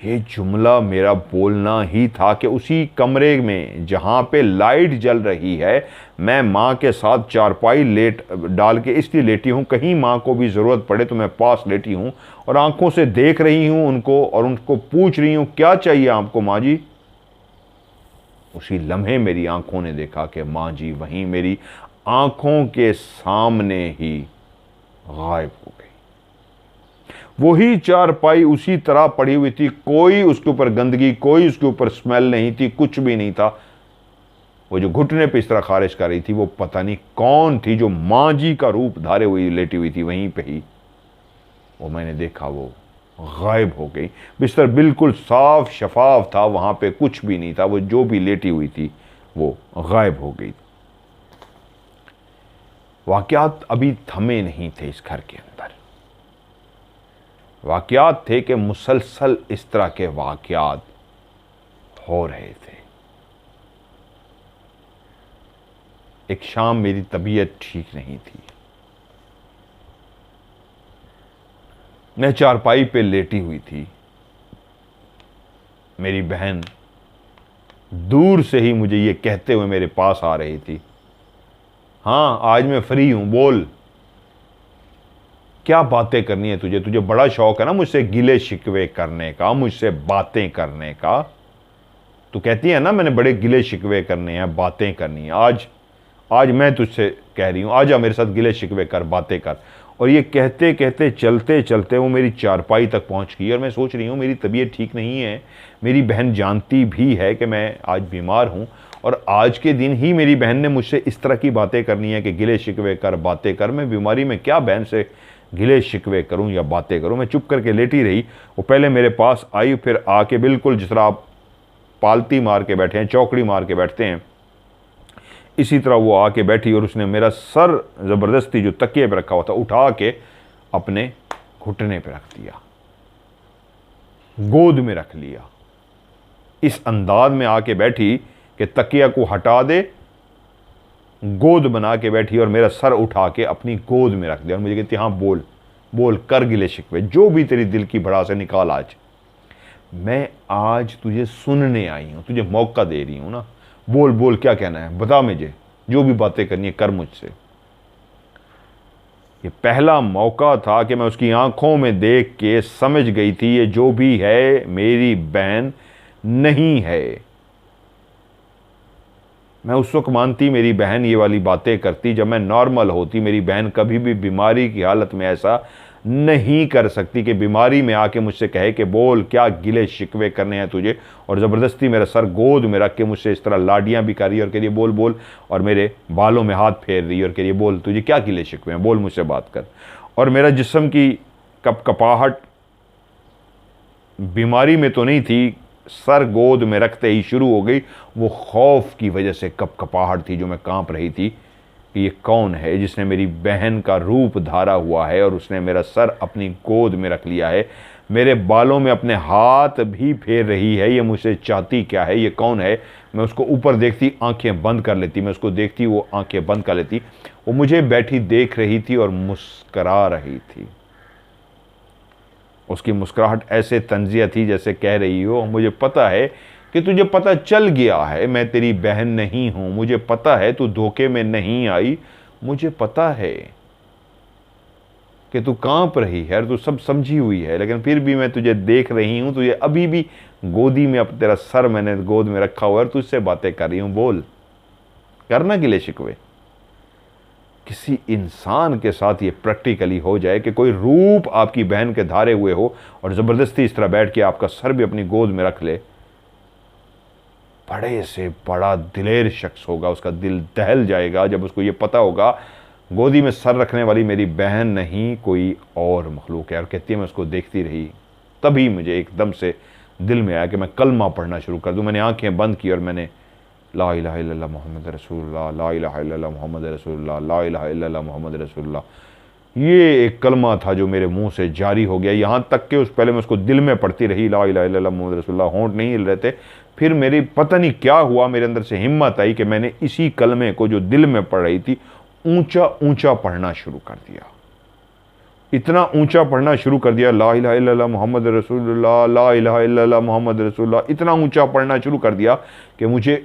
ये जुमला मेरा बोलना ही था कि उसी कमरे में जहाँ पे लाइट जल रही है, मैं माँ के साथ चारपाई डाल के इसलिए लेटी हूँ, कहीं माँ को भी ज़रूरत पड़े तो मैं पास लेटी हूँ, और आंखों से देख रही हूँ उनको और उनको पूछ रही हूँ क्या चाहिए आपको माँ जी। उसी लम्हे मेरी आंखों ने देखा कि माँ जी वहीं मेरी आंखों के सामने ही गायब हो गई। वही चारपाई उसी तरह पड़ी हुई थी, कोई उसके ऊपर गंदगी, कोई उसके ऊपर स्मेल नहीं थी, कुछ भी नहीं था। वो जो घुटने पे इस तरह खारिश कर रही थी, वो पता नहीं कौन थी, जो माँ जी का रूप धारे हुई लेटी हुई थी वहीं पे ही। वो मैंने देखा वो गायब हो गई। बिस्तर बिल्कुल साफ शफाफ था, वहां पे कुछ भी नहीं था, वो जो भी लेटी हुई थी वो गायब हो गई। वाकयात अभी थमे नहीं थे इस घर के अंदर। वाकयात थे कि मुसलसल इस तरह के वाकयात हो रहे थे। एक शाम मेरी तबीयत ठीक नहीं थी। मैं चारपाई पे लेटी हुई थी। मेरी बहन दूर से ही मुझे ये कहते हुए मेरे पास आ रही थी, हाँ आज मैं फ्री हूं, बोल क्या बातें करनी है तुझे, तुझे बड़ा शौक है ना मुझसे गिले शिकवे करने का, मुझसे बातें करने का। तू कहती है ना मैंने बड़े गिले शिकवे करने हैं, बातें करनी है। आज मैं तुझसे कह रही हूं, आजा मेरे साथ गिले शिकवे कर, बातें कर। और ये कहते कहते चलते चलते वो मेरी चारपाई तक पहुंच गई। और मैं सोच रही हूँ मेरी तबीयत ठीक नहीं है, मेरी बहन जानती भी है कि मैं आज बीमार हूँ, और आज के दिन ही मेरी बहन ने मुझसे इस तरह की बातें करनी है कि गिले शिकवे कर, बातें कर। मैं बीमारी में क्या बहन से गिले शिकवे करूं या बातें करूं। मैं चुप करके लेटी रही। वो पहले मेरे पास आई, फिर आके बिल्कुल जिस तरह आप पालती मार के बैठे हैं, चौकड़ी मार के बैठते हैं, इसी तरह वो आके बैठी और उसने मेरा सर ज़बरदस्ती जो तकिए पे रखा हुआ था उठा के अपने घुटने पे रख दिया, गोद में रख लिया। इस अंदाज में आके बैठी कि तकिया को हटा दे, गोद बना के बैठी और मेरा सर उठा के अपनी गोद में रख दिया। और मुझे कहती हाँ बोल बोल, कर गिले शिकवे, जो भी तेरी दिल की भड़ास है निकाल। आज मैं आज तुझे सुनने आई हूं, तुझे मौका दे रही हूं ना, बोल बोल क्या कहना है, बता मुझे, जो भी बातें करनी है कर मुझसे। ये पहला मौका था कि मैं उसकी आंखों में देख के समझ गई थी ये जो भी है मेरी बहन नहीं है। मैं उस वक्त मानती मेरी बहन ये वाली बातें करती जब मैं नॉर्मल होती। मेरी बहन कभी भी बीमारी की हालत में ऐसा नहीं कर सकती कि बीमारी में आके मुझसे कहे कि बोल क्या गिले शिकवे करने हैं तुझे, और ज़बरदस्ती मेरा सर गोद में रख के मुझसे इस तरह लाडियां भी कर रही है और कह रही बोल बोल, और मेरे बालों में हाथ फेर रही है और कह रही बोल तुझे क्या गिले शिकवे हैं, बोल मुझसे बात कर। और मेरा जिस्म की कपकपाहट बीमारी में तो नहीं थी, सर गोद में रखते ही शुरू हो गई। वो खौफ की वजह से कपकपाहट थी जो मैं कांप रही थी कि ये कौन है जिसने मेरी बहन का रूप धारा हुआ है और उसने मेरा सर अपनी गोद में रख लिया है, मेरे बालों में अपने हाथ भी फेर रही है। ये मुझसे चाहती क्या है, ये कौन है। मैं उसको ऊपर देखती, आंखें बंद कर लेती, मैं उसको देखती, वो आंखें बंद कर लेती। वो मुझे बैठी देख रही थी और मुस्करा रही थी। उसकी मुस्कुराहट ऐसे तंजिया थी जैसे कह रही हो मुझे पता है कि तुझे पता चल गया है मैं तेरी बहन नहीं हूं, मुझे पता है तू धोखे में नहीं आई, मुझे पता है कि तू कांप रही है और तू सब समझी हुई है, लेकिन फिर भी मैं तुझे देख रही हूं। तुझे अभी भी गोदी में, अब तेरा सर मैंने गोद में रखा हुआ है और तुझसे बातें कर रही हूं, बोल करना गिले शिकवे। किसी इंसान के साथ ये प्रैक्टिकली हो जाए कि कोई रूप आपकी बहन के धारे हुए हो और ज़बरदस्ती इस तरह बैठ के आपका सर भी अपनी गोद में रख ले, बड़े से बड़ा दिलेर शख्स होगा, उसका दिल दहल जाएगा जब उसको ये पता होगा गोदी में सर रखने वाली मेरी बहन नहीं कोई और मखलूक है। और कहती है मैं उसको देखती रही, तभी मुझे एकदम से दिल में आया कि मैं कलमा पढ़ना शुरू कर दूं। मैंने आंखें बंद की और मैंने ला इलाहा इल्लल्लाह मोहम्मद रसूलुल्लाह, ला इलाहा इल्लल्लाह मोहम्मद रसूलुल्लाह, ला इलाहा इल्लल्लाह मोहम्मद रसूलुल्लाह, ये एक कलमा था जो मेरे मुंह से जारी हो गया। यहाँ तक कि उस पहले मैं उसको दिल में पढ़ती रही, ला इलाहा इल्लल्लाह मोहम्मद रसूलुल्लाह, होंठ नहीं हिल रहे थे। फिर मेरी पता नहीं क्या हुआ, मेरे अंदर से हिम्मत आई कि मैंने इसी कलमे को जो दिल में पढ़ रही थी ऊंचा ऊंचा पढ़ना शुरू कर दिया। इतना ऊंचा पढ़ना शुरू कर दिया, ला इलाहा इल्लल्लाह मोहम्मद रसूलुल्लाह, ला इलाहा इल्लल्लाह मोहम्मद रसूलुल्लाह, इतना ऊंचा पढ़ना शुरू कर दिया कि मुझे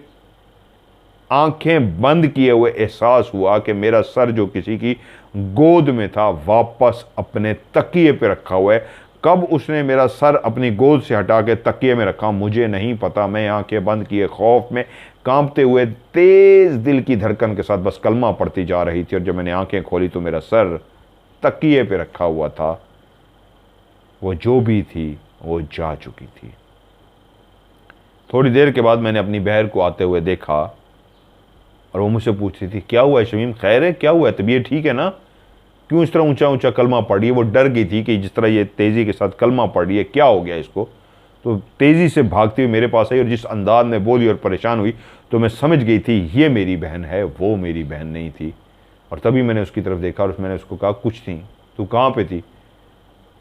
आंखें बंद किए हुए एहसास हुआ कि मेरा सर जो किसी की गोद में था वापस अपने तकिए पे रखा हुआ है। कब उसने मेरा सर अपनी गोद से हटा के तकिए में रखा मुझे नहीं पता। मैं आंखें बंद किए खौफ में कांपते हुए तेज दिल की धड़कन के साथ बस कलमा पढ़ती जा रही थी। और जब मैंने आंखें खोली तो मेरा सर तकिए पे रखा हुआ था। वो जो भी थी वो जा चुकी थी। थोड़ी देर के बाद मैंने अपनी बहन को आते हुए देखा और वो मुझसे पूछ रही थी, क्या हुआ है शमीम, खैर है, क्या हुआ है, तबीयत ठीक है ना, क्यों इस तरह ऊंचा ऊंचा कलमा पढ़ रही है। वो डर गई थी कि जिस तरह ये तेज़ी के साथ कलमा पढ़ रही है, क्या हो गया इसको। तो तेज़ी से भागती हुई मेरे पास आई और जिस अंदाज में बोली और परेशान हुई तो मैं समझ गई थी ये मेरी बहन है, वो मेरी बहन नहीं थी। और तभी मैंने उसकी तरफ देखा और मैंने उसको कहा, कुछ नहीं, तू कहाँ पे थी।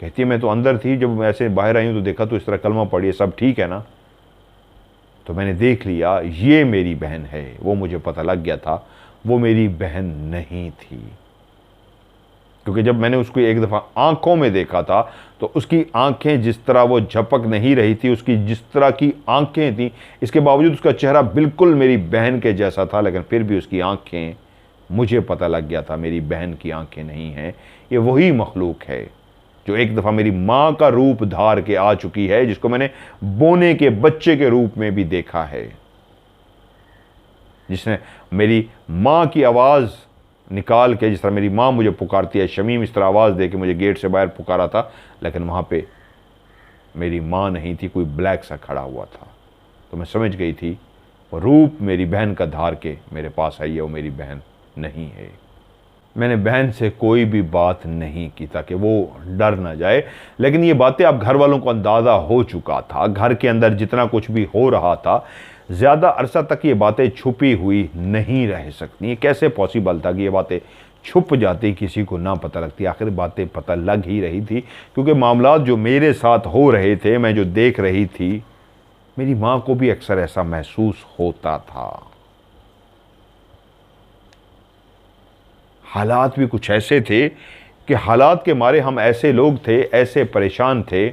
कहती है, मैं तो अंदर थी, जब मैं ऐसे बाहर आई हूँ तो देखा तो इस तरह कलमा पढ़ी है, सब ठीक है ना। तो मैंने देख लिया ये मेरी बहन है। वो मुझे पता लग गया था वो मेरी बहन नहीं थी, क्योंकि जब मैंने उसको एक दफ़ा आंखों में देखा था तो उसकी आंखें जिस तरह वो झपक नहीं रही थी, उसकी जिस तरह की आंखें थी, इसके बावजूद उसका चेहरा बिल्कुल मेरी बहन के जैसा था, लेकिन फिर भी उसकी आंखें, मुझे पता लग गया था मेरी बहन की आंखें नहीं हैं। ये वही मखलूक है जो एक दफ़ा मेरी माँ का रूप धार के आ चुकी है, जिसको मैंने बोने के बच्चे के रूप में भी देखा है, जिसने मेरी माँ की आवाज़ निकाल के, जिस तरह मेरी माँ मुझे पुकारती है शमीम, इस तरह आवाज़ दे के मुझे गेट से बाहर पुकारा था, लेकिन वहाँ पे मेरी माँ नहीं थी, कोई ब्लैक सा खड़ा हुआ था। तो मैं समझ गई थी वो रूप मेरी बहन का धार के मेरे पास आई है, वो मेरी बहन नहीं है। मैंने बहन से कोई भी बात नहीं की ताकि वो डर ना जाए, लेकिन ये बातें अब घर वालों को अंदाज़ा हो चुका था। घर के अंदर जितना कुछ भी हो रहा था, ज़्यादा अरसा तक ये बातें छुपी हुई नहीं रह सकती। कैसे पॉसिबल था कि ये बातें छुप जाती, किसी को ना पता लगती। आखिर बातें पता लग ही रही थी, क्योंकि मामलात जो मेरे साथ हो रहे थे, मैं जो देख रही थी, मेरी माँ को भी अक्सर ऐसा महसूस होता था। हालात भी कुछ ऐसे थे कि हालात के मारे हम ऐसे लोग थे, ऐसे परेशान थे,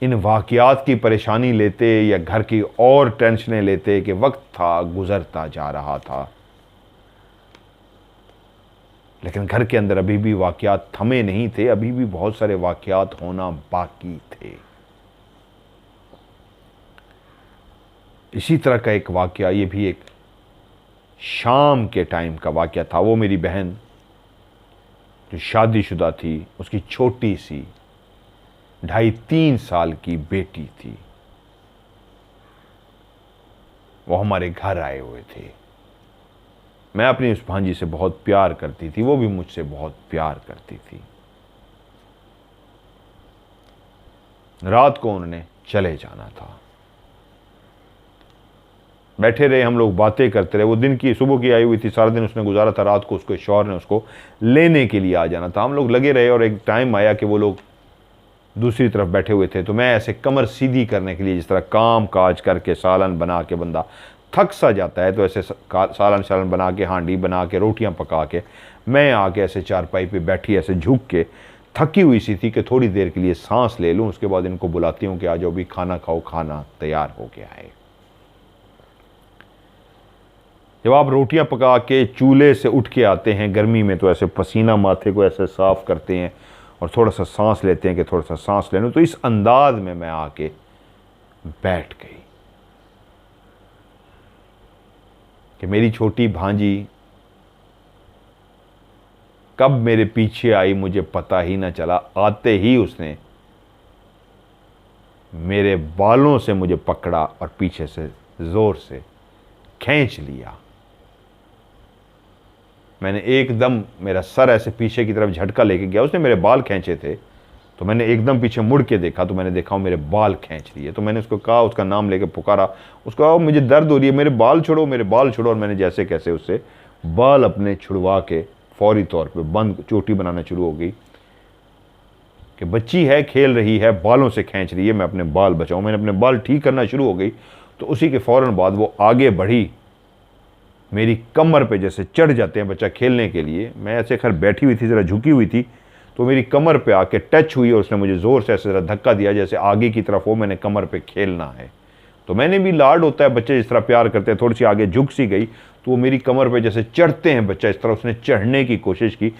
इन वाक़यात की परेशानी लेते या घर की और टेंशनें लेते कि वक्त था गुज़रता जा रहा था, लेकिन घर के अंदर अभी भी वाक़यात थमे नहीं थे, अभी भी बहुत सारे वाक़यात होना बाकी थे। इसी तरह का एक वाक़या, ये भी एक शाम के टाइम का वाक़या था। वो मेरी बहन जो शादीशुदा थी, उसकी छोटी सी 2.5-3 साल की बेटी थी, वो हमारे घर आए हुए थे। मैं अपनी उस भांजी से बहुत प्यार करती थी, वो भी मुझसे बहुत प्यार करती थी। रात को उन्होंने चले जाना था। बैठे रहे हम लोग, बातें करते रहे। वो दिन की, सुबह की आई हुई थी, सारा दिन उसने गुजारा था, रात को उसके शौहर ने उसको लेने के लिए आ जाना था। हम लोग लगे रहे और एक टाइम आया कि वो लोग दूसरी तरफ बैठे हुए थे, तो मैं ऐसे कमर सीधी करने के लिए, जिस तरह काम काज करके सालन बना के बंदा थक सा जाता है, तो ऐसे सालन बना के, हांडी बना के, रोटियां पका के, मैं आके ऐसे चारपाई पे बैठी ऐसे झुक के, थकी हुई सी थी कि थोड़ी देर के लिए सांस ले लूँ, उसके बाद इनको बुलाती हूँ कि आ जाओ भी खाना खाओ, खाना तैयार हो गया है। जब आप रोटियां पका के चूल्हे से उठ के आते हैं गर्मी में, तो ऐसे पसीना माथे को ऐसे साफ करते हैं और थोड़ा सा सांस लेते हैं कि थोड़ा सा सांस ले लूं, तो इस अंदाज में मैं आके बैठ गई कि मेरी छोटी भांजी कब मेरे पीछे आई मुझे पता ही ना चला। आते ही उसने मेरे बालों से मुझे पकड़ा और पीछे से जोर से खींच लिया। मैंने एकदम, मेरा सर ऐसे पीछे की तरफ झटका लेके गया, उसने मेरे बाल खींचे थे, तो मैंने एकदम पीछे मुड़ के देखा, तो मैंने देखा वो मेरे बाल खींच लिए। तो मैंने उसको कहा, उसका नाम लेके पुकारा, उसको कहा मुझे दर्द हो रही है, मेरे बाल छोड़ो, मेरे बाल छोड़ो। और मैंने जैसे कैसे उससे बाल अपने छुड़वा के फौरी तौर पे बंद चोटी बनाना शुरू हो गई कि बच्ची है, खेल रही है, बालों से खींच रही है, मैं अपने बाल बचाऊँ। मैंने अपने बाल ठीक करना शुरू हो गई, तो उसी के फ़ौरन बाद वो आगे बढ़ी, मेरी कमर पे जैसे चढ़ जाते हैं बच्चा खेलने के लिए। मैं ऐसे खैर बैठी हुई थी, ज़रा झुकी हुई थी, तो मेरी कमर पे आके टच हुई और उसने मुझे ज़ोर से ऐसे ज़रा धक्का दिया, जैसे आगे की तरफ हो, मैंने कमर पे खेलना है। तो मैंने भी, लाड होता है, बच्चे जिस तरह प्यार करते हैं, थोड़ी सी आगे झुक सी गई, तो वो मेरी कमर पे जैसे चढ़ते हैं बच्चा, इस तरह उसने चढ़ने की कोशिश की।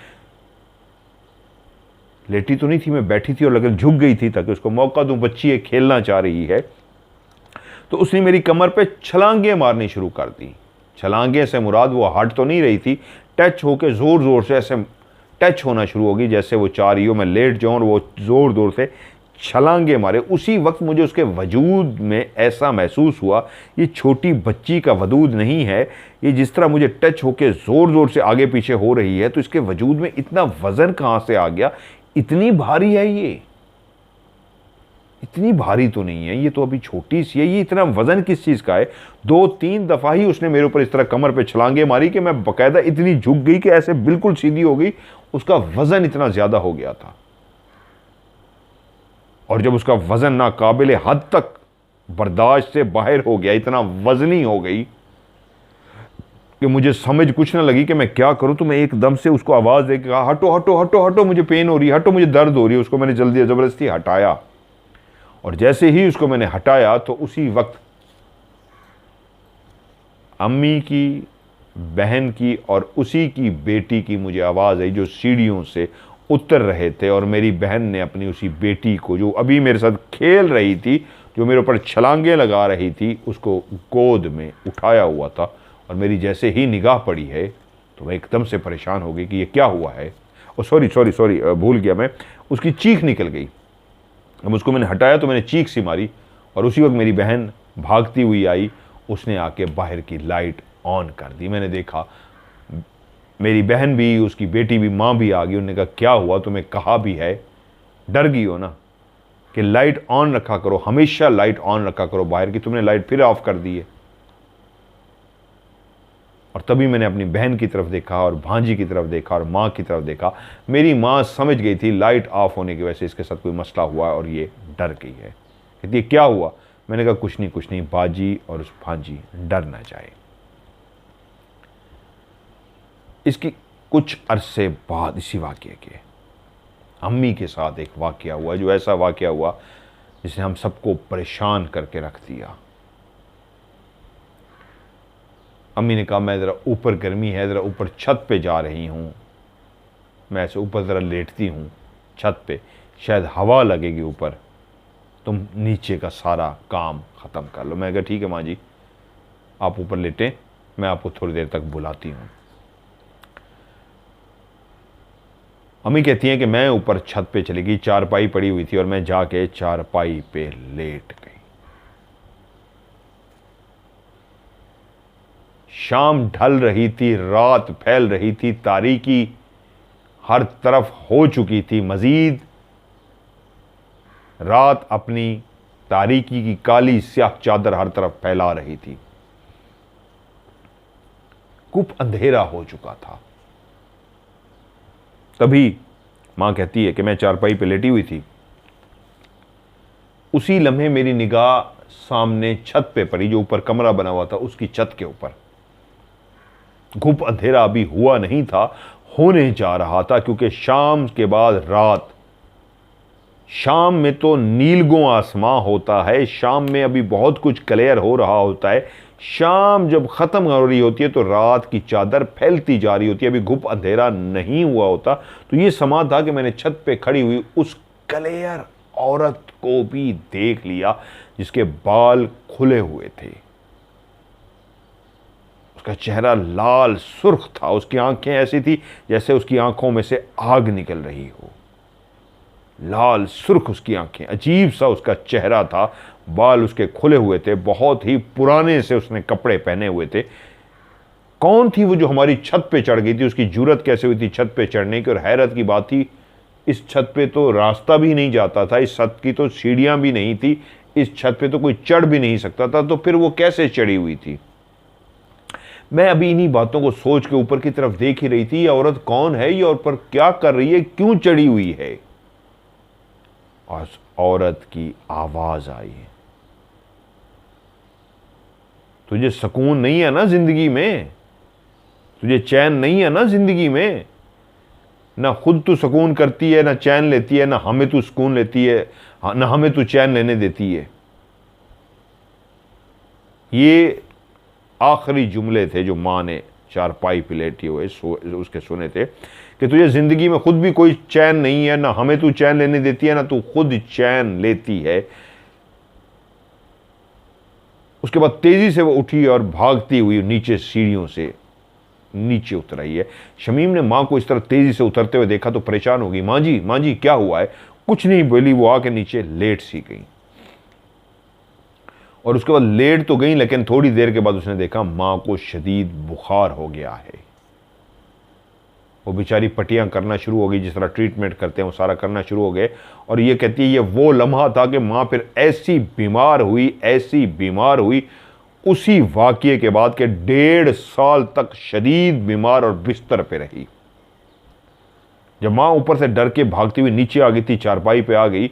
लेटी तो नहीं थी, मैं बैठी थी और लगन झुक गई थी ताकि उसको मौका दूं, बच्ची है, खेलना चाह रही है। तो उसने मेरी कमर पे छलांगे मारनी शुरू कर दी। छलांगे से मुराद वो हट तो नहीं रही थी, टच होके ज़ोर ज़ोर से ऐसे टच होना शुरू होगी, जैसे वो चाह रही हो मैं लेट जाऊँ और वो ज़ोर ज़ोर से छलांगे मारे। उसी वक्त मुझे उसके वजूद में ऐसा महसूस हुआ, ये छोटी बच्ची का वजूद नहीं है, ये जिस तरह मुझे टच होके ज़ोर ज़ोर से आगे पीछे हो रही है, तो इसके वजूद में इतना वज़न कहाँ से आ गया, इतनी भारी है ये, इतनी भारी तो नहीं है, ये तो अभी छोटी सी है, ये इतना वज़न किस चीज़ का है। 2-3 दफ़ा ही उसने मेरे ऊपर इस तरह कमर पे छलांगे मारी कि मैं बाकायदा इतनी झुक गई कि ऐसे बिल्कुल सीधी हो गई, उसका वज़न इतना ज़्यादा हो गया था। और जब उसका वज़न नाकाबिले हद तक बर्दाश्त से बाहर हो गया, इतना वज़नी हो गई कि मुझे समझ कुछ ना लगी कि मैं क्या करूं, तो मैं एकदम से उसको आवाज़ दे के कहा हटो हटो हटो हटो, मुझे पेन हो रही है, हटो मुझे दर्द हो रही है। उसको मैंने जल्दी ज़बरदस्ती हटाया, और जैसे ही उसको मैंने हटाया तो उसी वक्त अम्मी की, बहन की और उसी की बेटी की मुझे आवाज़ आई जो सीढ़ियों से उतर रहे थे। और मेरी बहन ने अपनी उसी बेटी को, जो अभी मेरे साथ खेल रही थी, जो मेरे ऊपर छलांगे लगा रही थी, उसको गोद में उठाया हुआ था। और मेरी जैसे ही निगाह पड़ी है तो मैं एकदम से परेशान हो गई कि ये क्या हुआ है। और सॉरी भूल गया मैं, उसकी चीख निकल गई। अब उसको मैंने हटाया तो मैंने चीख सी मारी, और उसी वक्त मेरी बहन भागती हुई आई, उसने आके बाहर की लाइट ऑन कर दी। मैंने देखा मेरी बहन भी, उसकी बेटी भी, माँ भी आ गई। उन्होंने कहा क्या हुआ, तुम्हें कहा भी है, डर गई हो ना, कि लाइट ऑन रखा करो, हमेशा लाइट ऑन रखा करो बाहर की, तुमने लाइट फिर ऑफ कर दी है। और तभी मैंने अपनी बहन की तरफ देखा और भांजी की तरफ देखा और माँ की तरफ देखा। मेरी माँ समझ गई थी लाइट ऑफ होने की वजह से इसके साथ कोई मसला हुआ है और ये डर गई है। कहती क्या हुआ, मैंने कहा कुछ नहीं, बाजी और उस भांजी डर ना जाए। इसकी कुछ अरसे बाद इसी वाक़ये के अम्मी के साथ एक वाक़या हुआ, जो ऐसा वाक़या हुआ जिसने हम सबको परेशान करके रख दिया। अम्मी ने कहा मैं ज़रा ऊपर, गर्मी है, ज़रा ऊपर छत पे जा रही हूँ। मैं ऐसे ऊपर ज़रा लेटती हूँ छत पे, शायद हवा लगेगी ऊपर, तुम नीचे का सारा काम ख़त्म कर लो। मैं कहा ठीक है माँ जी, आप ऊपर लेटें, मैं आपको थोड़ी देर तक बुलाती हूँ। अम्मी कहती हैं कि मैं ऊपर छत पे चली गई, चारपाई पड़ी हुई थी और मैं जाके चारपाई पे लेट गई। शाम ढल रही थी, रात फैल रही थी, तारीकी हर तरफ हो चुकी थी। मजीद रात अपनी तारीकी की काली स्याह चादर हर तरफ फैला रही थी। खूब अंधेरा हो चुका था। तभी मां कहती है कि मैं चारपाई पे लेटी हुई थी, उसी लम्हे मेरी निगाह सामने छत पे पड़ी, जो ऊपर कमरा बना हुआ था उसकी छत के ऊपर। घुप अंधेरा अभी हुआ नहीं था, होने जा रहा था, क्योंकि शाम के बाद रात, शाम में तो नीलगो आसमां होता है, शाम में अभी बहुत कुछ क्लियर हो रहा होता है। शाम जब ख़त्म हो रही होती है तो रात की चादर फैलती जा रही होती है, अभी घुप अंधेरा नहीं हुआ होता। तो ये समा था कि मैंने छत पे खड़ी हुई उस क्लियर औरत को भी देख लिया जिसके बाल खुले हुए थे, उसका चेहरा लाल सुर्ख था, उसकी आंखें ऐसी थी जैसे उसकी आंखों में से आग निकल रही हो। लाल सुर्ख उसकी आंखें, अजीब सा उसका चेहरा था, बाल उसके खुले हुए थे, बहुत ही पुराने से उसने कपड़े पहने हुए थे। कौन थी वो जो हमारी छत पे चढ़ गई थी, उसकी जुर्रत कैसे हुई थी छत पे चढ़ने की। और हैरत की बात थी, इस छत पे तो रास्ता भी नहीं जाता था, इस छत की तो सीढ़ियां भी नहीं थी, इस छत पे तो कोई चढ़ भी नहीं सकता था, तो फिर वो कैसे चढ़ी हुई थी। मैं अभी इन्हीं बातों को सोच के ऊपर की तरफ देख ही रही थी, ये औरत कौन है, ये ऊपर क्या कर रही है, क्यों चढ़ी हुई है। और औरत की आवाज आई, तुझे सुकून नहीं है ना जिंदगी में, तुझे चैन नहीं है ना जिंदगी में, ना खुद तू सुकून करती है, ना चैन लेती है, ना हमें तू सुकून लेती है, ना हमें तू चैन लेने देती है। ये आखिरी जुमले थे जो माँ ने चारपाई पे लेटे हुए उसके सुने थे, कि तुझे ज़िंदगी में खुद भी कोई चैन नहीं है, ना हमें तू चैन लेने देती है, ना तू खुद चैन लेती है। उसके बाद तेज़ी से वो उठी और भागती हुई नीचे सीढ़ियों से नीचे उतर आई है। शमीम ने माँ को इस तरह तेज़ी से उतरते हुए देखा तो परेशान हो गई। माँ जी क्या हुआ है? कुछ नहीं बोली, वो आके नीचे लेट सी गई और उसके बाद लेट तो गई, लेकिन थोड़ी देर के बाद उसने देखा माँ को शदीद बुखार हो गया है। वो बेचारी पट्टियां करना शुरू हो गई, जिस तरह ट्रीटमेंट करते हैं वो सारा करना शुरू हो गए। और ये कहती है ये वो लम्हा था कि माँ फिर ऐसी बीमार हुई उसी वाक़ये के बाद के 1.5 साल तक शदीद बीमार और बिस्तर पे रही। जब माँ ऊपर से डर के भागती हुई नीचे आ गई थी, चारपाई पे आ गई,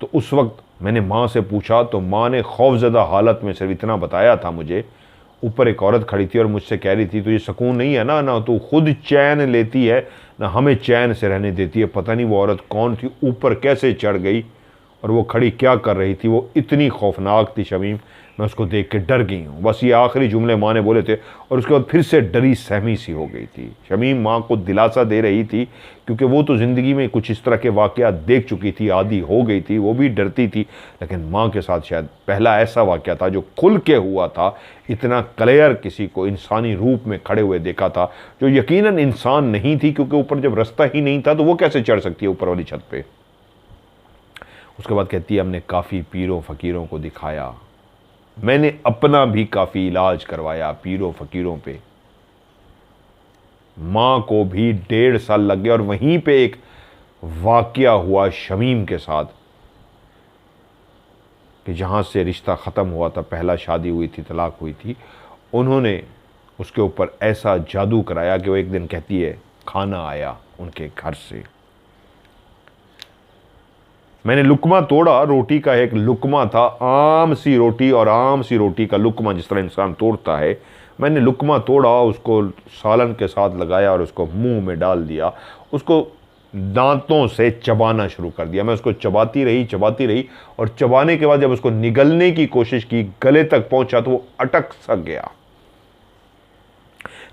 तो उस वक्त मैंने माँ से पूछा तो माँ ने खौफजदा हालत में सिर्फ इतना बताया था मुझे, ऊपर एक औरत खड़ी थी और मुझसे कह रही थी तो ये सुकून नहीं है ना तू खुद चैन लेती है ना हमें चैन से रहने देती है। पता नहीं वो औरत कौन थी, ऊपर कैसे चढ़ गई और वो खड़ी क्या कर रही थी, वो इतनी खौफनाक थी शमीम, मैं उसको देख के डर गई हूँ। बस ये आखिरी जुमले माँ ने बोले थे और उसके बाद फिर से डरी सहमी सी हो गई थी। शमीम माँ को दिलासा दे रही थी क्योंकि वो तो ज़िंदगी में कुछ इस तरह के वाक़यात देख चुकी थी, आदी हो गई थी, वो भी डरती थी, लेकिन माँ के साथ शायद पहला ऐसा वाक़या था जो खुल के हुआ था। इतना क्लियर किसी को इंसानी रूप में खड़े हुए देखा था जो यकीनन इंसान नहीं थी, क्योंकि ऊपर जब रास्ता ही नहीं था तो वो कैसे चढ़ सकती है ऊपर वाली छत पे। उसके बाद कहती है हमने काफ़ी पीरों फ़कीरों को दिखाया, मैंने अपना भी काफ़ी इलाज करवाया पीरों फ़कीरों पे। माँ को भी 1.5 साल लग गया और वहीं पे एक वाक़या हुआ शमीम के साथ कि जहाँ से रिश्ता ख़त्म हुआ था, पहला शादी हुई थी, तलाक हुई थी, उन्होंने उसके ऊपर ऐसा जादू कराया कि वो एक दिन कहती है खाना आया उनके घर से। मैंने लुकमा तोड़ा, रोटी का एक लुकमा था, आम सी रोटी और आम सी रोटी का लुकमा जिस तरह इंसान तोड़ता है। मैंने लुकमा तोड़ा, उसको सालन के साथ लगाया और उसको मुंह में डाल दिया, उसको दांतों से चबाना शुरू कर दिया। मैं उसको चबाती रही और चबाने के बाद जब उसको निगलने की कोशिश की, गले तक पहुंचा तो वो अटक सा गया।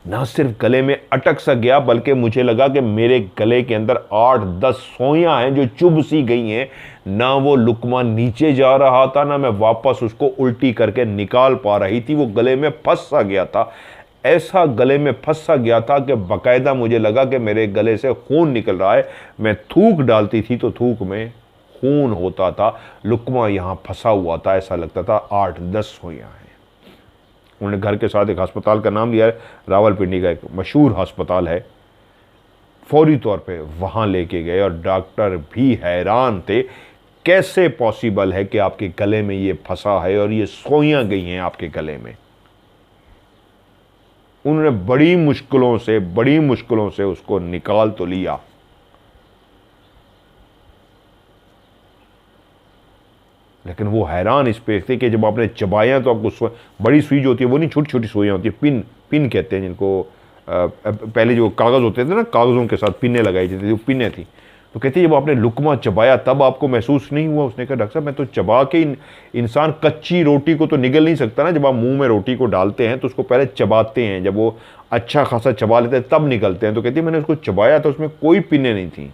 ना सिर्फ गले में अटक सा गया बल्कि मुझे लगा कि मेरे गले के अंदर 8-10 सोयां हैं जो चुभ सी गई हैं। ना वो लुकमा नीचे जा रहा था, ना मैं वापस उसको उल्टी करके निकाल पा रही थी। वो गले में फंस सा गया था, ऐसा गले में फंस सा गया था कि बाकायदा मुझे लगा कि मेरे गले से खून निकल रहा है। मैं थूक डालती थी तो थूक में खून होता था, लुकमा यहाँ फंसा हुआ था, ऐसा लगता था 8-10 सोयां हैं। उन्होंने घर के साथ एक अस्पताल का नाम लिया है, रावलपिंडी का एक मशहूर अस्पताल है। फौरी तौर पे वहाँ लेके गए और डॉक्टर भी हैरान थे, कैसे पॉसिबल है कि आपके गले में ये फंसा है और ये सोयां गई हैं आपके गले में। उन्होंने बड़ी मुश्किलों से उसको निकाल तो लिया, लेकिन वो हैरान इस पे थे कि जब आपने चबाया तो आपको बड़ी सुई जो होती है वो नहीं, छोटी छोटी सुइयाँ होती है, पिन कहते हैं जिनको। पहले जो कागज़ होते थे ना, कागज़ों के साथ पिनें लगाई जाती थी, वो पिनें थी। तो कहती है जब आपने लुकमा चबाया तब आपको महसूस नहीं हुआ? उसने कहा डॉक्टर साहब मैं तो चबा के, इंसान कच्ची रोटी को तो निगल नहीं सकता ना, जब आप मुंह में रोटी को डालते हैं तो उसको पहले चबाते हैं, जब वो अच्छा खासा चबा लेते हैं तब निकलते हैं। तो कहती है मैंने उसको चबाया तो उसमें कोई पिनें नहीं थी,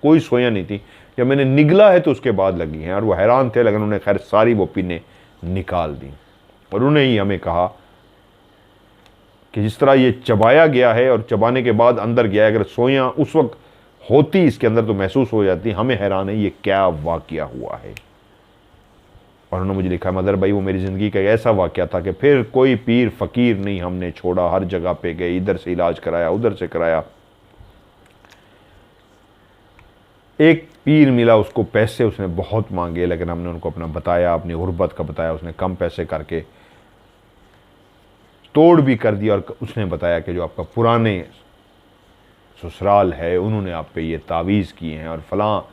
कोई सोयां नहीं थी, जब मैंने निगला है तो उसके बाद लगी हैं। और वो हैरान थे, लेकिन उन्होंने खैर सारी वो पिनें निकाल दी। और उन्होंने ही हमें कहा कि जिस तरह ये चबाया गया है और चबाने के बाद अंदर गया है, अगर सोयां उस वक्त होती इसके अंदर तो महसूस हो जाती। हमें हैरान है ये क्या वाकया हुआ है। और उन्होंने मुझे लिखा मदर भाई वो मेरी ज़िंदगी का ऐसा वाकया था कि फिर कोई पीर फ़कीर नहीं हमने छोड़ा, हर जगह पे गए, इधर से इलाज कराया, उधर से कराया। एक पीर मिला, उसको पैसे उसने बहुत मांगे, लेकिन हमने उनको अपना बताया, अपनी गुर्बत का बताया, उसने कम पैसे करके तोड़ भी कर दिया। और उसने बताया कि जो आपका पुराने ससुराल है उन्होंने आप पे ये तावीज़ किए हैं और फ़लाँ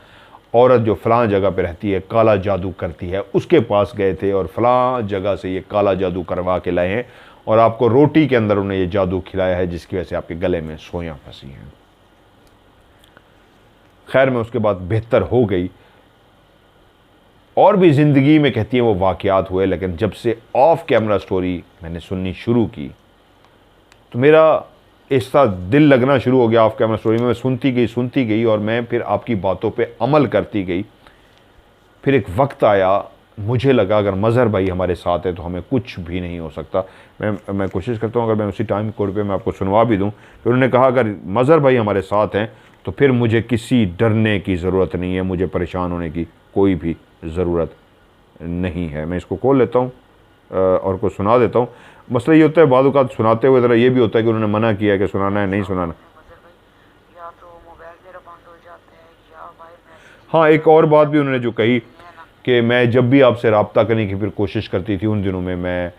औरत जो फ़लाँ जगह पे रहती है काला जादू करती है, उसके पास गए थे और फ़लाँ जगह से ये काला जादू करवा के लाए हैं और आपको रोटी के अंदर उन्हें ये जादू खिलाया है जिसकी वजह से आपके गले में सोयां फंसी हैं। खैर मैं उसके बाद बेहतर हो गई। और भी ज़िंदगी में कहती है वो वाक़यात हुए, लेकिन जब से ऑफ कैमरा स्टोरी मैंने सुननी शुरू की तो मेरा ऐसा दिल लगना शुरू हो गया। ऑफ कैमरा स्टोरी में मैं सुनती गई और मैं फिर आपकी बातों पे अमल करती गई। फिर एक वक्त आया मुझे लगा अगर मज़हर भाई हमारे साथ है तो हमें कुछ भी नहीं हो सकता। मैं कोशिश करता हूँ अगर मैं उसी टाइम कोड पे मैं आपको सुनवा भी दूँ। तो उन्होंने कहा अगर मज़हर भाई हमारे साथ हैं तो फिर मुझे किसी डरने की ज़रूरत नहीं है, मुझे परेशान होने की कोई भी ज़रूरत नहीं है। मैं इसको खोल लेता हूँ और को सुना देता हूँ। मसला ये होता है बाद औक़ात सुनाते हुए ज़रा ये भी होता है कि उन्होंने मना किया है कि सुनाना है नहीं सुनाना। हाँ, एक और बात भी उन्होंने जो कही कि मैं जब भी आपसे रब्ता करने की फिर कोशिश करती थी उन दिनों में, मैं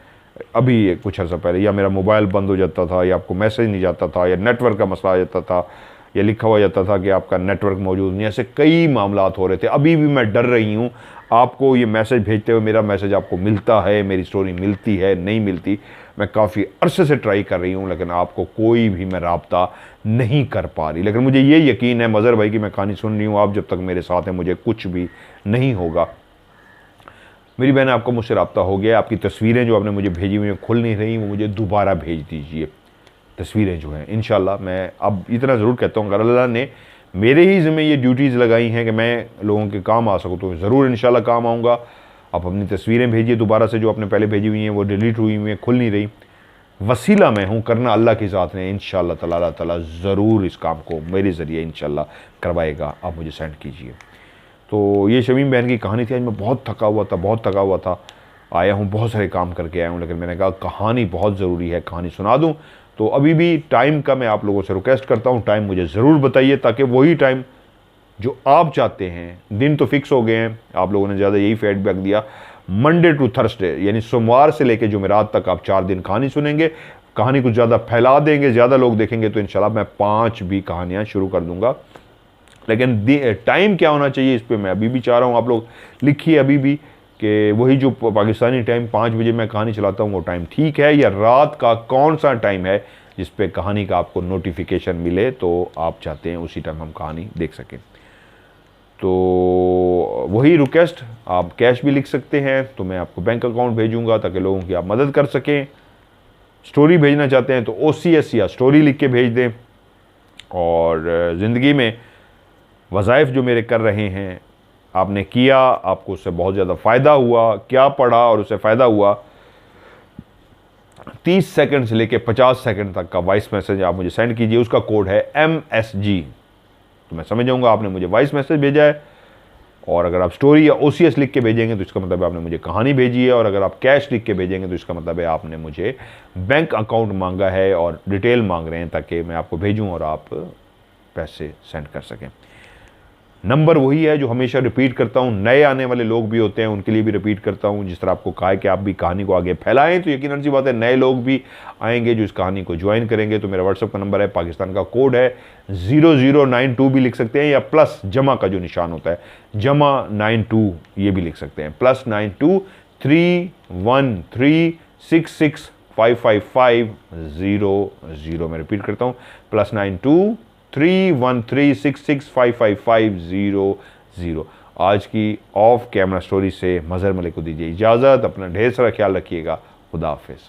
अभी कुछ अर्सा पहले, या मेरा मोबाइल बंद हो जाता था, या आपको मैसेज नहीं जाता था, या नेटवर्क का मसला आ जाता था, या लिखा हुआ जाता था कि आपका नेटवर्क मौजूद नहीं। ऐसे कई मामलात हो रहे थे। अभी भी मैं डर रही हूँ आपको ये मैसेज भेजते हुए, मेरा मैसेज आपको मिलता है, मेरी स्टोरी मिलती है नहीं मिलती। मैं काफ़ी अरसे से ट्राई कर रही हूँ लेकिन आपको कोई भी मैं रब्ता नहीं कर पा रही। लेकिन मुझे ये यकीन है मज़हर भाई की मैं कहानी सुन रही हूँ, आप जब तक मेरे साथ हैं मुझे कुछ भी नहीं होगा। मेरी बहन आपका मुझसे रब्ता हो गया। आपकी तस्वीरें जो आपने मुझे भेजी हुई खुल नहीं रही, वो मुझे दोबारा भेज दीजिए तस्वीरें जो हैं। इंशाल्लाह मैं अब इतना ज़रूर कहता हूँ अगर अल्लाह ने मेरे ही ज़िम्मे ये ड्यूटीज़ लगाई हैं कि मैं लोगों के काम आ सकूँ तो ज़रूर इंशाल्लाह काम आऊँगा। आप अपनी तस्वीरें भेजिए दोबारा से, जो आपने पहले भेजी हुई हैं वो डिलीट हुई हुई हैं, खुल नहीं रही। वसीला मैं हूँ, करना अल्लाह के साथ ने। इंशाल्लाह ताला ज़रूर इस काम को मेरे ज़रिए इंशाल्लाह करवाएगा। आप मुझे सेंड कीजिए। तो ये शमीम बहन की कहानी थी। आज मैं बहुत थका हुआ था, आया हूँ, बहुत सारे काम करके आया हूँ, लेकिन मैंने कहा कहानी बहुत ज़रूरी है, कहानी सुना दूँ। तो अभी भी टाइम का मैं आप लोगों से रिक्वेस्ट करता हूँ, टाइम मुझे ज़रूर बताइए ताकि वही टाइम जो आप चाहते हैं, दिन तो फिक्स हो गए हैं, आप लोगों ने ज़्यादा यही फीडबैक दिया, मंडे टू थर्सडे यानी सोमवार से लेकर जुमेरात तक आप 4 दिन कहानी सुनेंगे। कहानी कुछ ज़्यादा फैला देंगे, ज़्यादा लोग देखेंगे तो इंशाल्लाह मैं 5 भी कहानियाँ शुरू कर दूँगा। लेकिन टाइम क्या होना चाहिए इस पर मैं अभी भी चाह रहा हूँ आप लोग लिखिए अभी भी कि वही जो पाकिस्तानी टाइम 5 बजे मैं कहानी चलाता हूँ वो टाइम ठीक है, या रात का कौन सा टाइम है जिस पे कहानी का आपको नोटिफिकेशन मिले तो आप चाहते हैं उसी टाइम हम कहानी देख सकें। तो वही रिक्वेस्ट, आप कैश भी लिख सकते हैं तो मैं आपको बैंक अकाउंट भेजूंगा ताकि लोगों की आप मदद कर सकें। स्टोरी भेजना चाहते हैं तो OCS या स्टोरी लिख के भेज दें। और ज़िंदगी में वज़ाइफ जो मेरे कर रहे हैं, आपने किया, आपको उससे बहुत ज़्यादा फ़ायदा हुआ, क्या पढ़ा और उससे फ़ायदा हुआ, 30 सेकंड से लेकर 50 सेकंड तक का वॉइस मैसेज आप मुझे सेंड कीजिए। उसका कोड है MSG, तो मैं समझ जाऊँगा आपने मुझे वॉइस मैसेज भेजा है। और अगर आप स्टोरी या OCS लिख के भेजेंगे तो इसका मतलब है आपने मुझे कहानी भेजी है। और अगर आप कैश लिख के भेजेंगे तो इसका मतलब है आपने मुझे बैंक अकाउंट मांगा है और डिटेल मांग रहे हैं ताकि मैं आपको भेजूँ और आप पैसे सेंड कर सकें। नंबर वही है जो हमेशा रिपीट करता हूँ, नए आने वाले लोग भी होते हैं उनके लिए भी रिपीट करता हूँ। जिस तरह आपको कहा है कि आप भी कहानी को आगे फैलाएं तो यकीनन सी बात है नए लोग भी आएंगे जो इस कहानी को ज्वाइन करेंगे। तो मेरा व्हाट्सएप का नंबर है, पाकिस्तान का कोड है 0092 भी लिख सकते हैं, या प्लस जमा का जो निशान होता है जमा 92 ये भी लिख सकते हैं, +92 313 6655500। मैं रिपीट करता हूँ, +92 31366555500। आज की ऑफ कैमरा स्टोरी से मज़हर मलिक को दीजिए इजाज़त। अपना ढेर सारा ख्याल रखिएगा। खुदा हाफिज़।